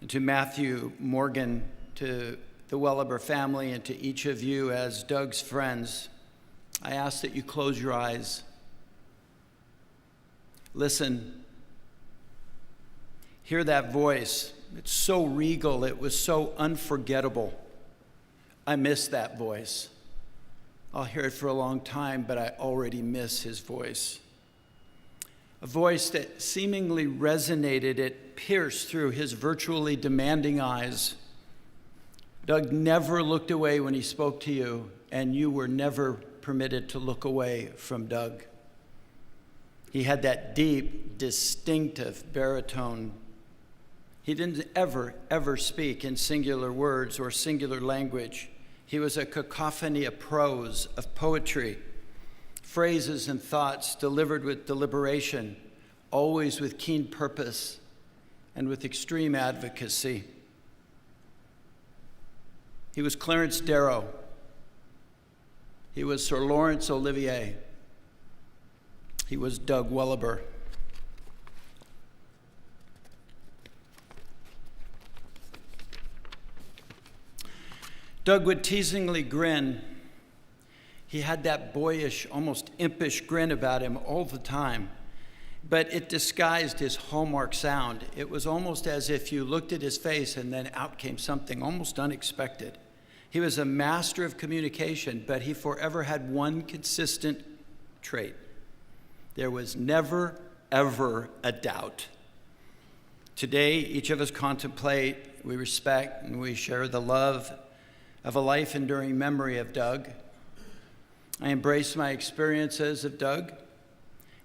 and to Matthew, Morgan, to the Welebir family, and to each of you as Doug's friends, I ask that you close your eyes. Listen. Hear that voice. It's so regal. It was so unforgettable. I miss that voice. I'll hear it for a long time, but I already miss his voice. A voice that seemingly resonated, it pierced through his virtually demanding eyes. Doug never looked away when he spoke to you, and you were never permitted to look away from Doug. He had that deep, distinctive baritone. He didn't ever speak in singular words or singular language. He was a cacophony of prose, of poetry, phrases and thoughts delivered with deliberation, always with keen purpose and with extreme advocacy. He was Clarence Darrow. He was Sir Laurence Olivier. He was Doug Welebir. Doug would teasingly grin. He had that boyish, almost impish grin about him all the time, but it disguised his hallmark sound. It was almost as if you looked at his face and then out came something almost unexpected. He was a master of communication, but he forever had one consistent trait. There was never, ever a doubt. Today, each of us contemplate, we respect, and we share the love of a life-enduring memory of Doug. I embrace my experiences of Doug,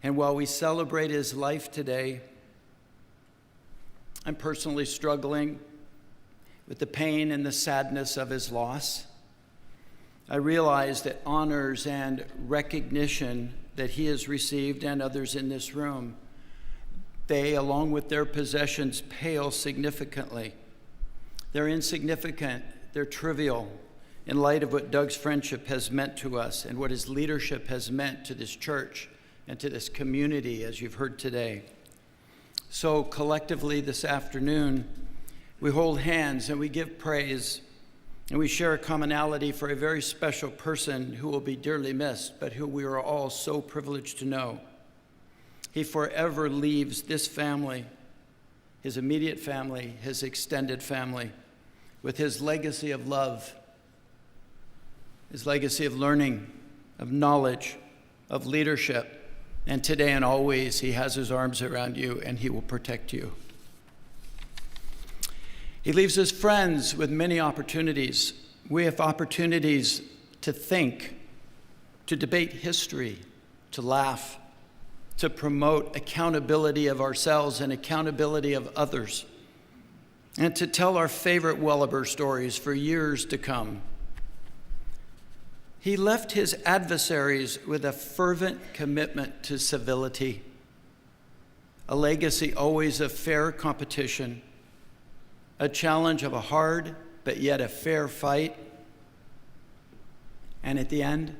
and while we celebrate his life today, I'm personally struggling with the pain and the sadness of his loss. I realize that honors and recognition that he has received, and others in this room, they, along with their possessions, pale significantly. They're insignificant, they're trivial in light of what Doug's friendship has meant to us and what his leadership has meant to this church and to this community, as you've heard today. So collectively this afternoon, we hold hands and we give praise, and we share a commonality for a very special person who will be dearly missed, but who we are all so privileged to know. He forever leaves this family, his immediate family, his extended family, with his legacy of love, his legacy of learning, of knowledge, of leadership. And today and always, he has his arms around you and he will protect you. He leaves his friends with many opportunities. We have opportunities to think, to debate history, to laugh, to promote accountability of ourselves and accountability of others, and to tell our favorite Welebir stories for years to come. He left his adversaries with a fervent commitment to civility, a legacy always of fair competition, a challenge of a hard but yet a fair fight, and at the end,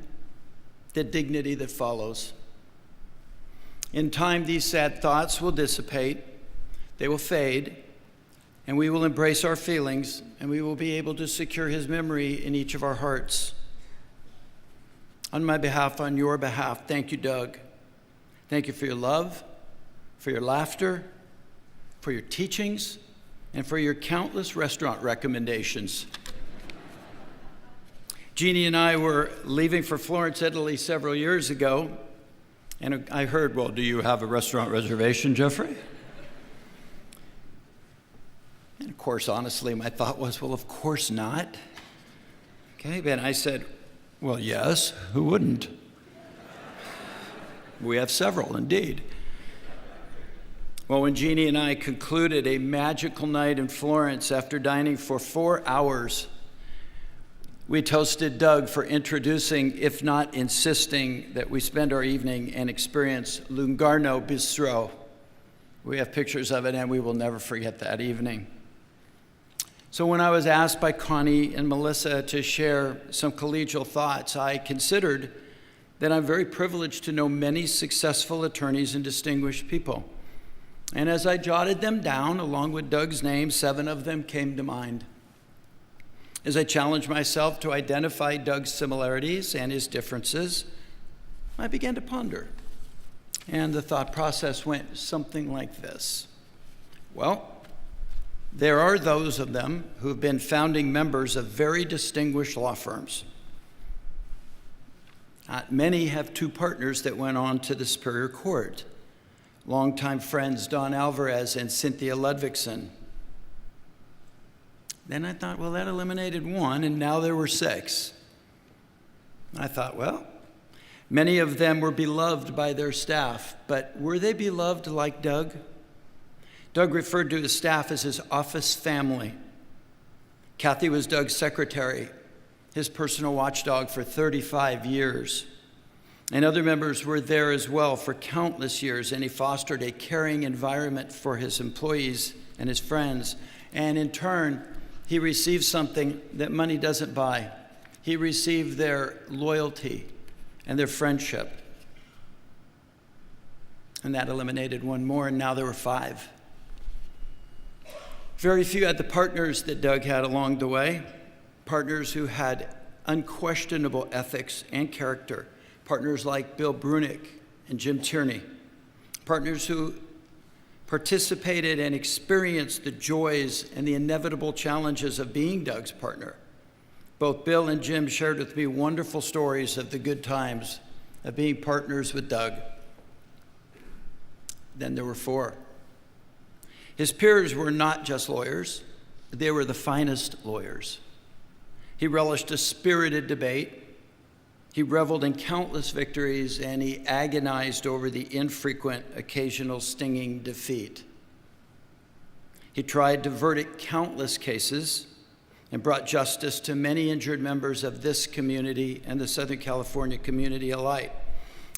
the dignity that follows. In time, these sad thoughts will dissipate, they will fade, and we will embrace our feelings, and we will be able to secure his memory in each of our hearts. On my behalf, on your behalf, thank you, Doug. Thank you for your love, for your laughter, for your teachings, and for your countless restaurant recommendations. Jeannie and I were leaving for Florence, Italy several years ago, and I heard, well, do you have a restaurant reservation, Jeffrey? And of course, honestly, my thought was, well, of course not. Okay, and I said, well, yes, who wouldn't? We have several, indeed. Well, when Jeannie and I concluded a magical night in Florence after dining for 4 hours, we toasted Doug for introducing, if not insisting, that we spend our evening and experience Lungarno Bistro. We have pictures of it, and we will never forget that evening. So when I was asked by Connie and Melissa to share some collegial thoughts, I considered that I'm very privileged to know many successful attorneys and distinguished people. And as I jotted them down, along with Doug's name, 7 of them came to mind. As I challenged myself to identify Doug's similarities and his differences, I began to ponder. And the thought process went something like this. Well, there are those of them who have been founding members of very distinguished law firms. Many have 2 partners that went on to the Superior Court. Longtime friends Don Alvarez and Cynthia Ludvigsen. Then I thought, well, that eliminated 1, and now there were 6. I thought, well, many of them were beloved by their staff, but were they beloved like Doug? Doug referred to his staff as his office family. Kathy was Doug's secretary, his personal watchdog for 35 years. And other members were there as well for countless years, and he fostered a caring environment for his employees and his friends. And in turn, he received something that money doesn't buy. He received their loyalty and their friendship. And that eliminated 1 more, and now there were 5. Very few had the partners that Doug had along the way, partners who had unquestionable ethics and character. Partners like Bill Brunick and Jim Tierney, partners who participated and experienced the joys and the inevitable challenges of being Doug's partner. Both Bill and Jim shared with me wonderful stories of the good times of being partners with Doug. Then there were 4. His peers were not just lawyers, they were the finest lawyers. He relished a spirited debate. He reveled in countless victories, and he agonized over the infrequent, occasional stinging defeat. He tried to verdict countless cases and brought justice to many injured members of this community and the Southern California community alike,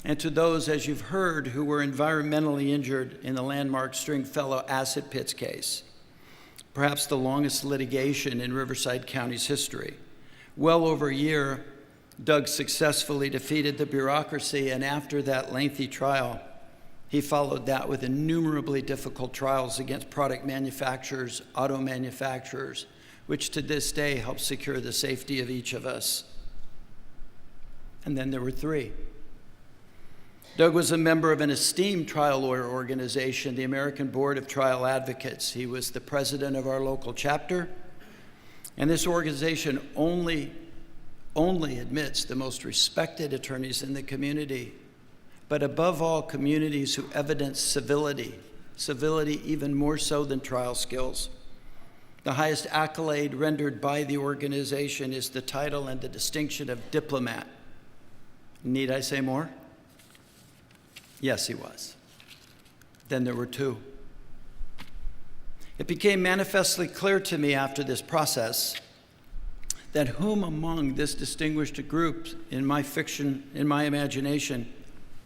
and to those, as you've heard, who were environmentally injured in the landmark Stringfellow acid pits case, perhaps the longest litigation in Riverside County's history. Well over a year, Doug successfully defeated the bureaucracy, and after that lengthy trial, he followed that with innumerably difficult trials against product manufacturers, auto manufacturers, which to this day help secure the safety of each of us. And then there were 3. Doug was a member of an esteemed trial lawyer organization, the American Board of Trial Advocates. He was the president of our local chapter, and this organization only admits the most respected attorneys in the community, but above all, communities who evidence civility even more so than trial skills. The highest accolade rendered by the organization is the title and the distinction of diplomat. Need I say more? Yes, he was. Then there were two. It became manifestly clear to me after this process that whom among this distinguished group in my fiction, in my imagination,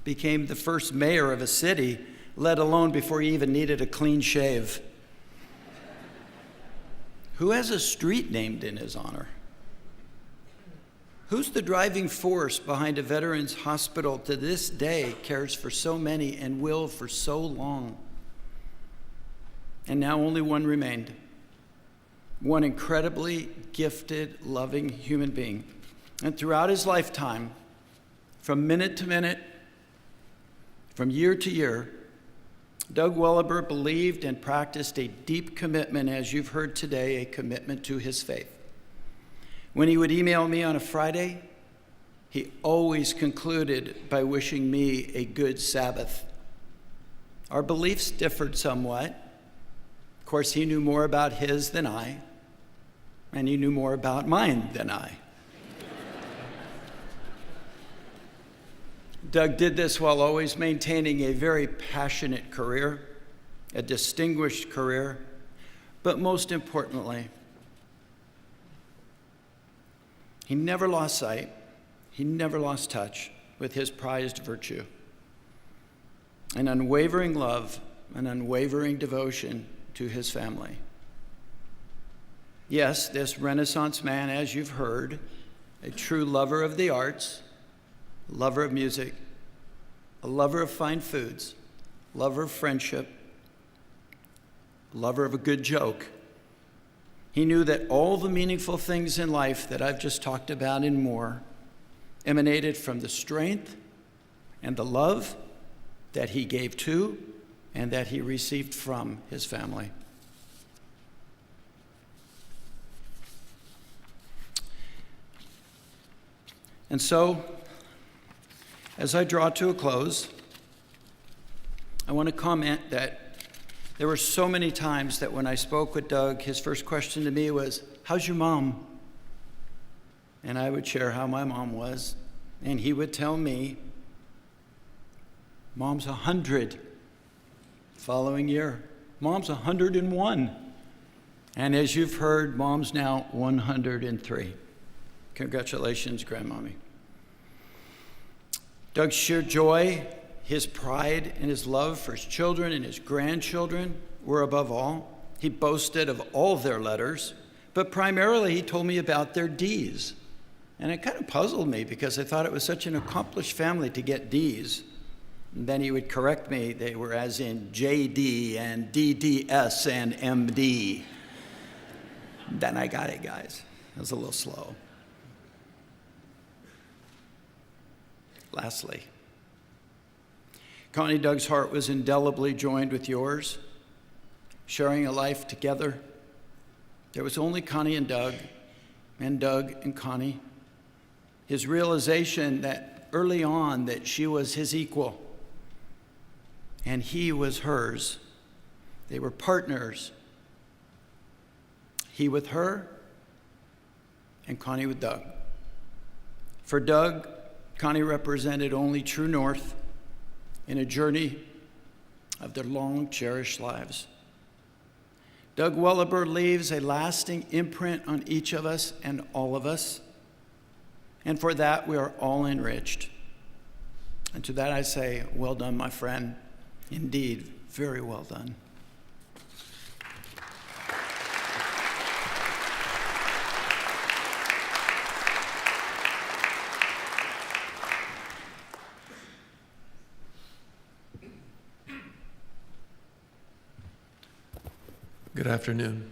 became the first mayor of a city, let alone before he even needed a clean shave. Who has a street named in his honor? Who's the driving force behind a veterans hospital to this day cares for so many and will for so long? And now only one remained. One incredibly gifted, loving human being. And throughout his lifetime, from minute to minute, from year to year, Doug Welebir believed and practiced a deep commitment, as you've heard today, a commitment to his faith. When he would email me on a Friday, he always concluded by wishing me a good Sabbath. Our beliefs differed somewhat. Of course, he knew more about his than I, and he knew more about mine than I. Doug did this while always maintaining a very passionate career, a distinguished career, but most importantly, he never lost sight, he never lost touch with his prized virtue. An unwavering love, an unwavering devotion to his family. Yes, this Renaissance man, as you've heard, a true lover of the arts, lover of music, a lover of fine foods, lover of friendship, lover of a good joke. He knew that all the meaningful things in life that I've just talked about and more emanated from the strength and the love that he gave to and that he received from his family. And so, as I draw to a close, I want to comment that there were so many times that when I spoke with Doug, his first question to me was, "How's your mom?" And I would share how my mom was, and he would tell me, "Mom's 100." Following year, "Mom's 101." And as you've heard, Mom's now 103. Congratulations, Grandmommy. Doug's sheer joy, his pride, and his love for his children and his grandchildren were above all. He boasted of all their letters, but primarily he told me about their D's. And it kind of puzzled me because I thought it was such an accomplished family to get D's. And then he would correct me, they were as in JD and DDS and MD. Then I got it, guys. It was a little slow. Lastly, Connie, Doug's heart was indelibly joined with yours, sharing a life together. There was only Connie and Doug and Connie. His realization that early on that she was his equal and he was hers. They were partners. He with her and Connie with Doug. For Doug, Connie represented only true north in a journey of their long cherished lives. Doug Welebir leaves a lasting imprint on each of us and all of us. And for that, we are all enriched. And to that I say, well done, my friend. Indeed, very well done. Good afternoon.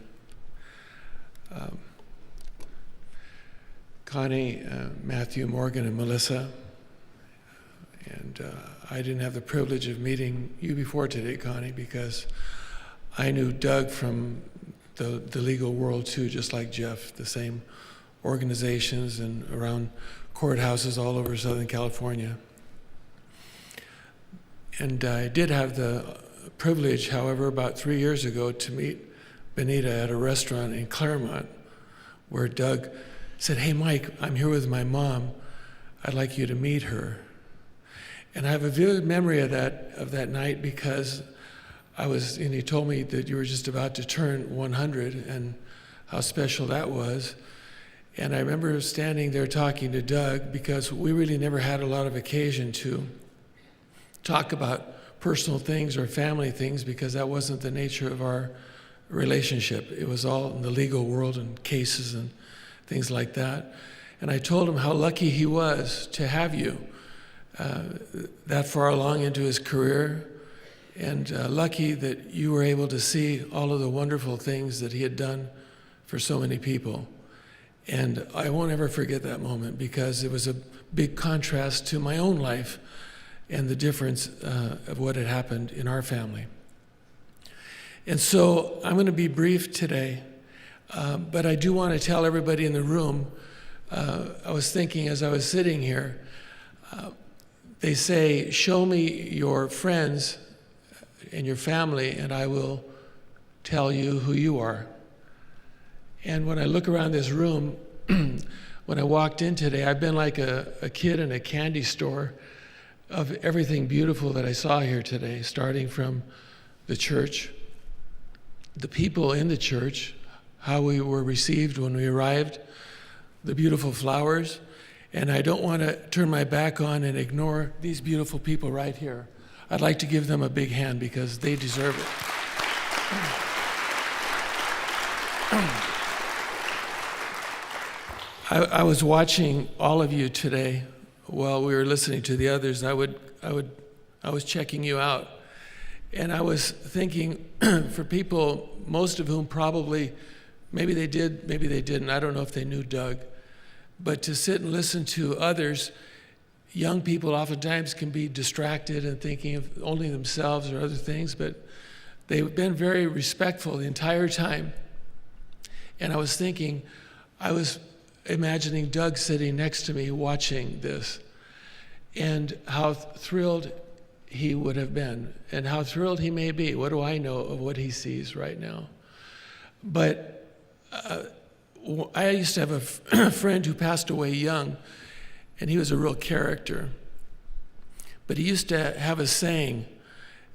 Connie, Matthew, Morgan, and Melissa. And I didn't have the privilege of meeting you before today, Connie, because I knew Doug from the legal world too, just like Jeff, the same organizations and around courthouses all over Southern California. And I did have the privilege, however, about 3 years ago to meet Benita at a restaurant in Claremont where Doug said, "Hey, Mike, I'm here with my mom. I'd like you to meet her." And I have a vivid memory of that night because and he told me that you were just about to turn 100 and how special that was. And I remember standing there talking to Doug because we really never had a lot of occasion to talk about personal things or family things because that wasn't the nature of our relationship. It was all in the legal world and cases and things like that. And I told him how lucky he was to have you that far along into his career, and lucky that you were able to see all of the wonderful things that he had done for so many people. And I won't ever forget that moment because it was a big contrast to my own life and the difference of what had happened in our family. And so I'm going to be brief today, but I do want to tell everybody in the room, I was thinking as I was sitting here, they say, show me your friends and your family, and I will tell you who you are. And when I look around this room, when I walked in today, I've been like a kid in a candy store of everything beautiful that I saw here today, starting from the church, the people in the church, how we were received when we arrived, the beautiful flowers. And I don't want to turn my back on and ignore these beautiful people right here. I'd like to give them a big hand because they deserve it. I was watching all of you today while we were listening to the others. I was checking you out, and I was thinking for people, most of whom probably, maybe they did, maybe they didn't. I don't know if they knew Doug, but to sit and listen to others, young people oftentimes can be distracted and thinking of only themselves or other things, but they've been very respectful the entire time. And I was thinking, I was imagining Doug sitting next to me watching this, and how thrilled he would have been, and how thrilled he may be. What do I know of what he sees right now? But I used to have a friend who passed away young, and he was a real character. But he used to have a saying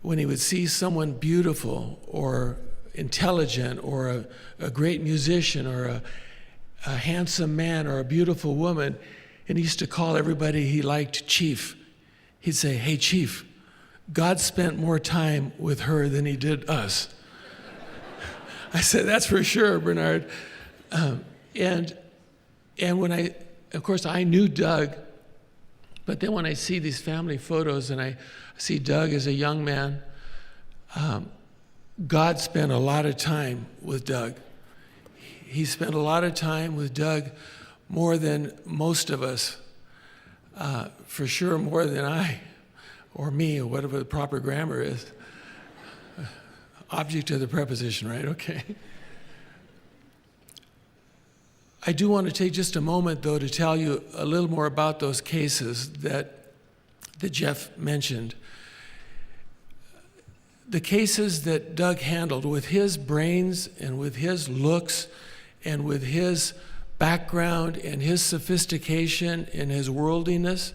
when he would see someone beautiful or intelligent or a great musician or a handsome man or a beautiful woman, and he used to call everybody he liked Chief. He'd say, "Hey, Chief, God spent more time with her than he did us." I said, "That's for sure, Bernard." And when of course, I knew Doug, but then when I see these family photos and I see Doug as a young man, God spent a lot of time with Doug. He spent a lot of time with Doug, more than most of us, for sure more than I, or me, or whatever the proper grammar is. Object of the preposition, right? Okay. I do want to take just a moment, though, to tell you a little more about those cases that Jeff mentioned. The cases that Doug handled with his brains and with his looks and with his background and his sophistication and his worldliness,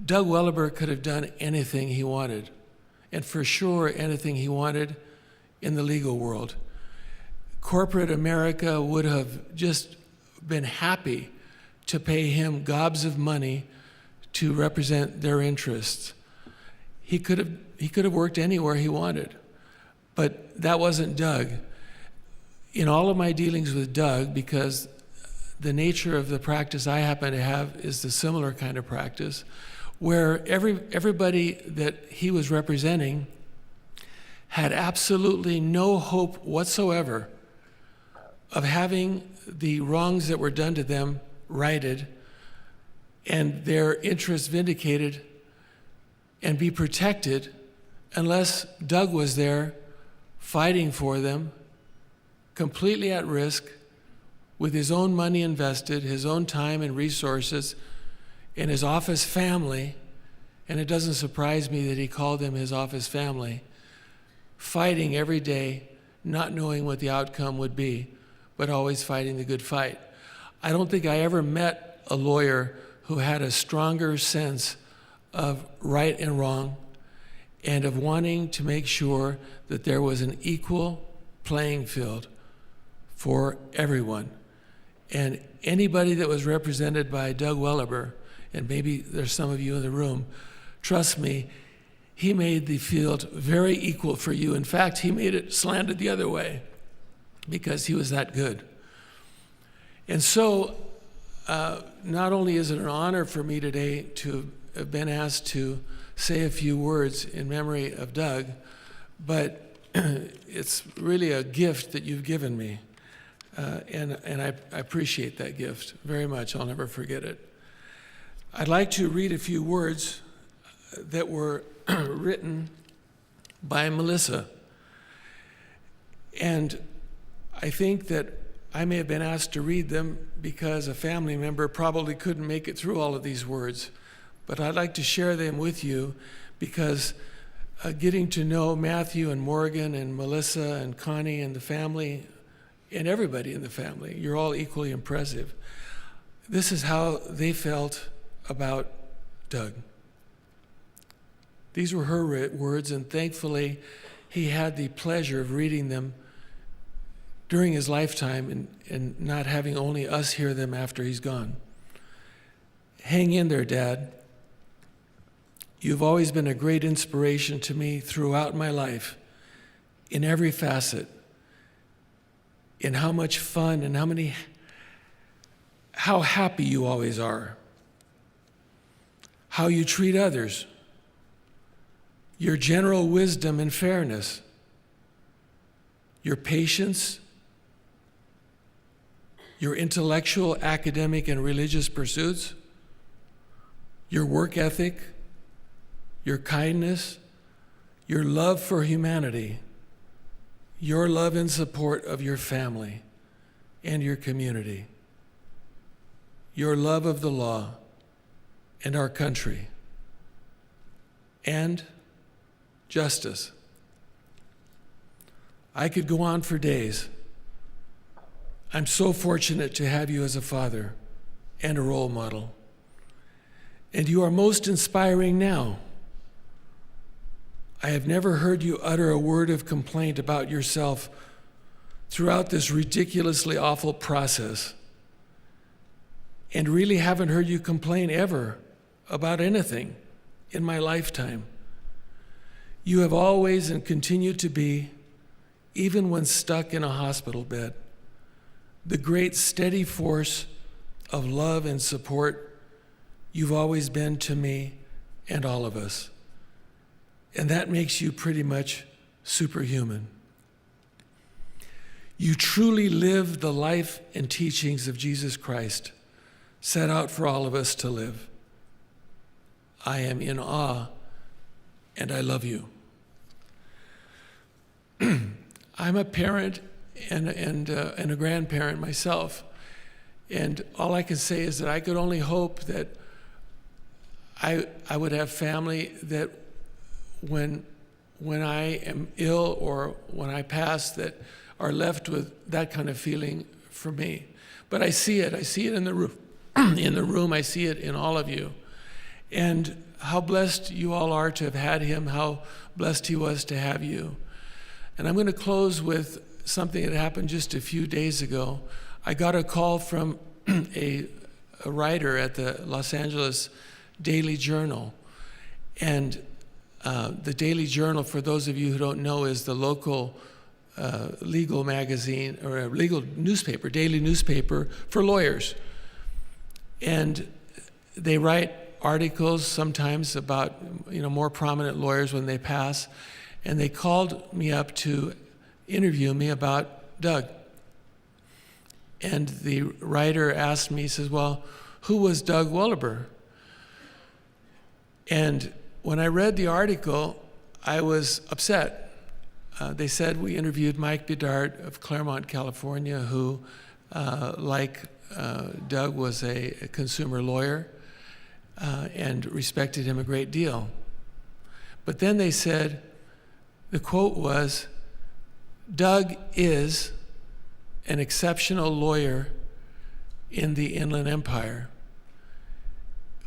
Doug Welebir could have done anything he wanted, and for sure anything he wanted in the legal world. Corporate America would have just been happy to pay him gobs of money to represent their interests. He could have worked anywhere he wanted, but that wasn't Doug. In all of my dealings with Doug, because the nature of the practice I happen to have is the similar kind of practice, where everybody that he was representing had absolutely no hope whatsoever of having the wrongs that were done to them righted and their interests vindicated and be protected unless Doug was there fighting for them, completely at risk, with his own money invested, his own time and resources, and his office family, and it doesn't surprise me that he called them his office family, fighting every day not knowing what the outcome would be, but always fighting the good fight. I don't think I ever met a lawyer who had a stronger sense of right and wrong and of wanting to make sure that there was an equal playing field for everyone. And anybody that was represented by Doug Welebir, and maybe there's some of you in the room, trust me, he made the field very equal for you. In fact, he made it slanted the other way because he was that good. And so, not only is it an honor for me today to have been asked to say a few words in memory of Doug, but it's really a gift that you've given me. And I appreciate that gift very much. I'll never forget it. I'd like to read a few words that were written by Melissa. And I think that I may have been asked to read them because a family member probably couldn't make it through all of these words. But I'd like to share them with you because getting to know Matthew and Morgan and Melissa and Connie and the family and everybody in the family, you're all equally impressive. This is how they felt about Doug. These were her words, and thankfully he had the pleasure of reading them during his lifetime and not having only us hear them after he's gone. Hang in there, Dad. You've always been a great inspiration to me throughout my life, in every facet, in how much fun and how happy you always are, how you treat others, your general wisdom and fairness, your patience, your intellectual, academic, and religious pursuits, your work ethic, your kindness, your love for humanity, your love and support of your family and your community, your love of the law and our country, and justice. I could go on for days. I'm so fortunate to have you as a father and a role model. And you are most inspiring now. I have never heard you utter a word of complaint about yourself throughout this ridiculously awful process, and really haven't heard you complain ever about anything in my lifetime. You have always and continue to be, even when stuck in a hospital bed, the great steady force of love and support you've always been to me and all of us. And that makes you pretty much superhuman. You truly live the life and teachings of Jesus Christ, set out for all of us to live. I am in awe, and I love you. I'm a parent and a grandparent myself, and all I can say is that I could only hope that I would have family that when I am ill or when I pass, that are left with that kind of feeling for me. But I see it in the room, I see it in all of you. And how blessed you all are to have had him, how blessed he was to have you. And I'm going to close with something that happened just a few days ago. I got a call from a writer at the Los Angeles Daily Journal. And the Daily Journal, for those of you who don't know, is the local legal magazine or a legal newspaper, daily newspaper for lawyers. And they write articles sometimes about more prominent lawyers when they pass. And they called me up to interview me about Doug. And the writer asked me, he says, well, who was Doug Welebir? And when I read the article, I was upset. They said we interviewed Mike Bedard of Claremont, California, who, like Doug, was a consumer lawyer and respected him a great deal. But then they said, the quote was, Doug is an exceptional lawyer in the Inland Empire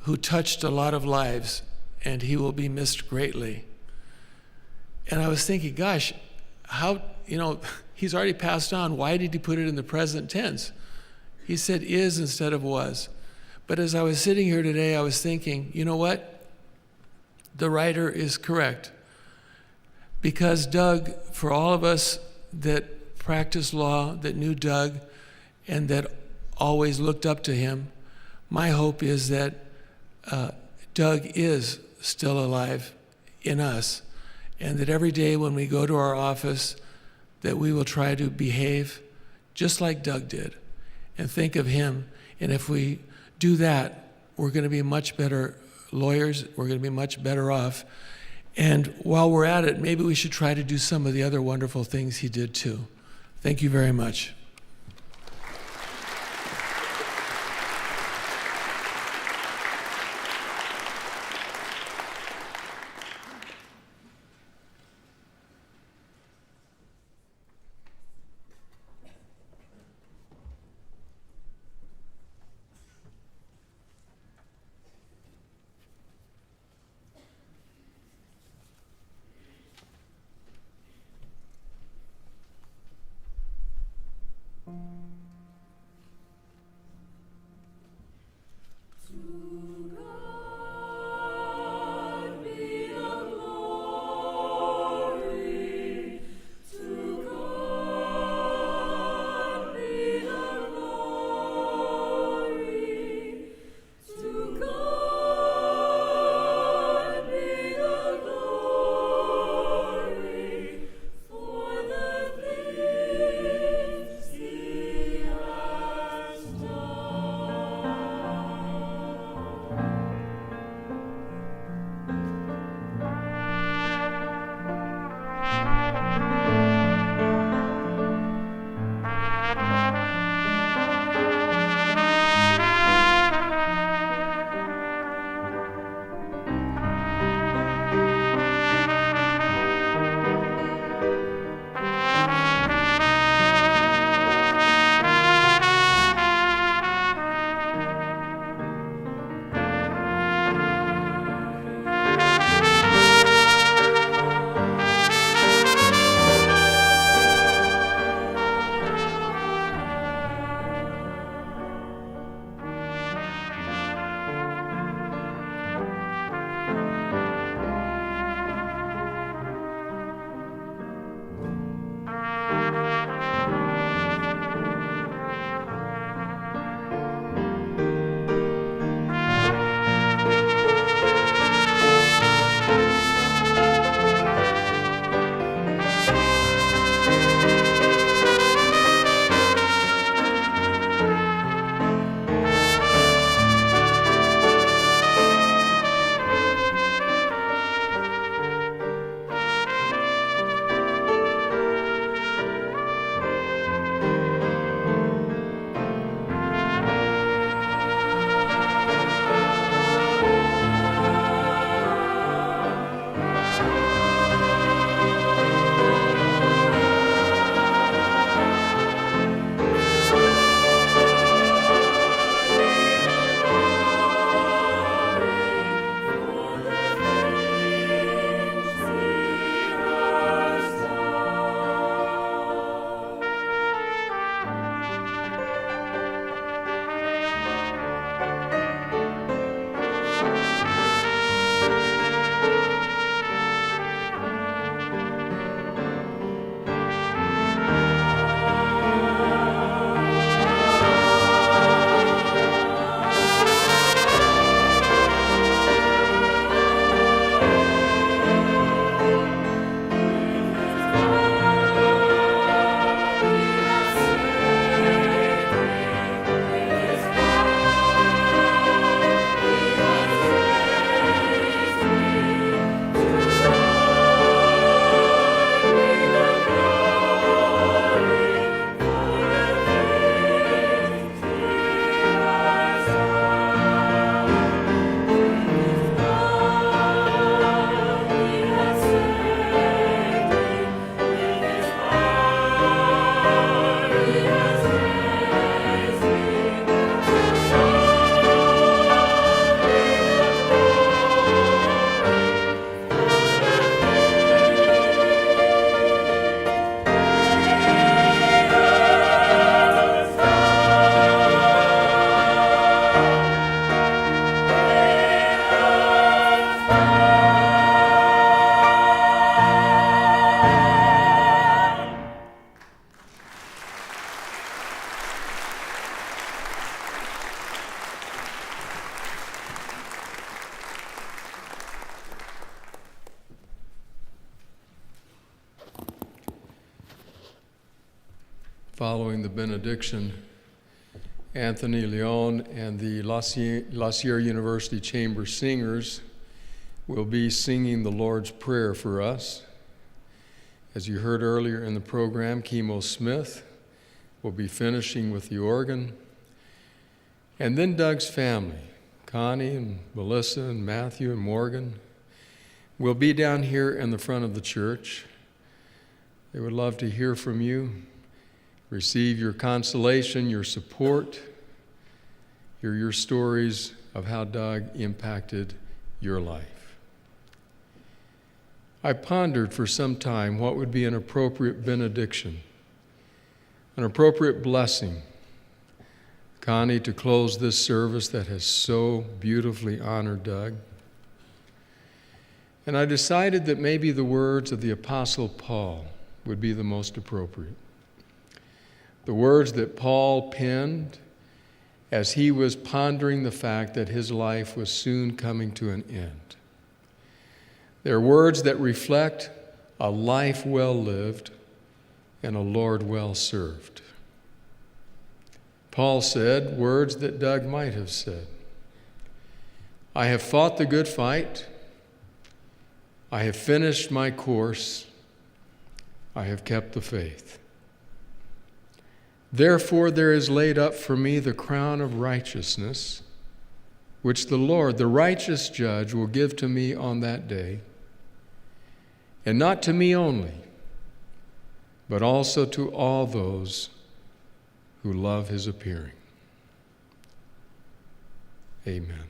who touched a lot of lives, and he will be missed greatly. And I was thinking, gosh, how, he's already passed on. Why did he put it in the present tense? He said is instead of was. But as I was sitting here today, I was thinking, you know what? The writer is correct. Because Doug, for all of us that practiced law, that knew Doug, and that always looked up to him, my hope is that Doug is still alive in us, and that every day when we go to our office, that we will try to behave just like Doug did and think of him. And if we do that, we're going to be much better lawyers, we're going to be much better off. And while we're at it, maybe we should try to do some of the other wonderful things he did too. Thank you very much. following the benediction, Anthony Leon and the La Sierra University Chamber Singers will be singing the Lord's Prayer for us. As you heard earlier in the program, Kimo Smith will be finishing with the organ. And then Doug's family, Connie and Melissa and Matthew and Morgan, will be down here in the front of the church. They would love to hear from you, receive your consolation, your support, hear your stories of how Doug impacted your life. I pondered for some time what would be an appropriate benediction, an appropriate blessing, Connie, to close this service that has so beautifully honored Doug. And I decided that maybe the words of the Apostle Paul would be the most appropriate. The words that Paul penned as he was pondering the fact that his life was soon coming to an end. They're words that reflect a life well lived and a Lord well served. Paul said words that Doug might have said. I have fought the good fight. I have finished my course. I have kept the faith. Therefore there is laid up for me the crown of righteousness, which the Lord, the righteous judge, will give to me on that day, and not to me only, but also to all those who love his appearing. Amen.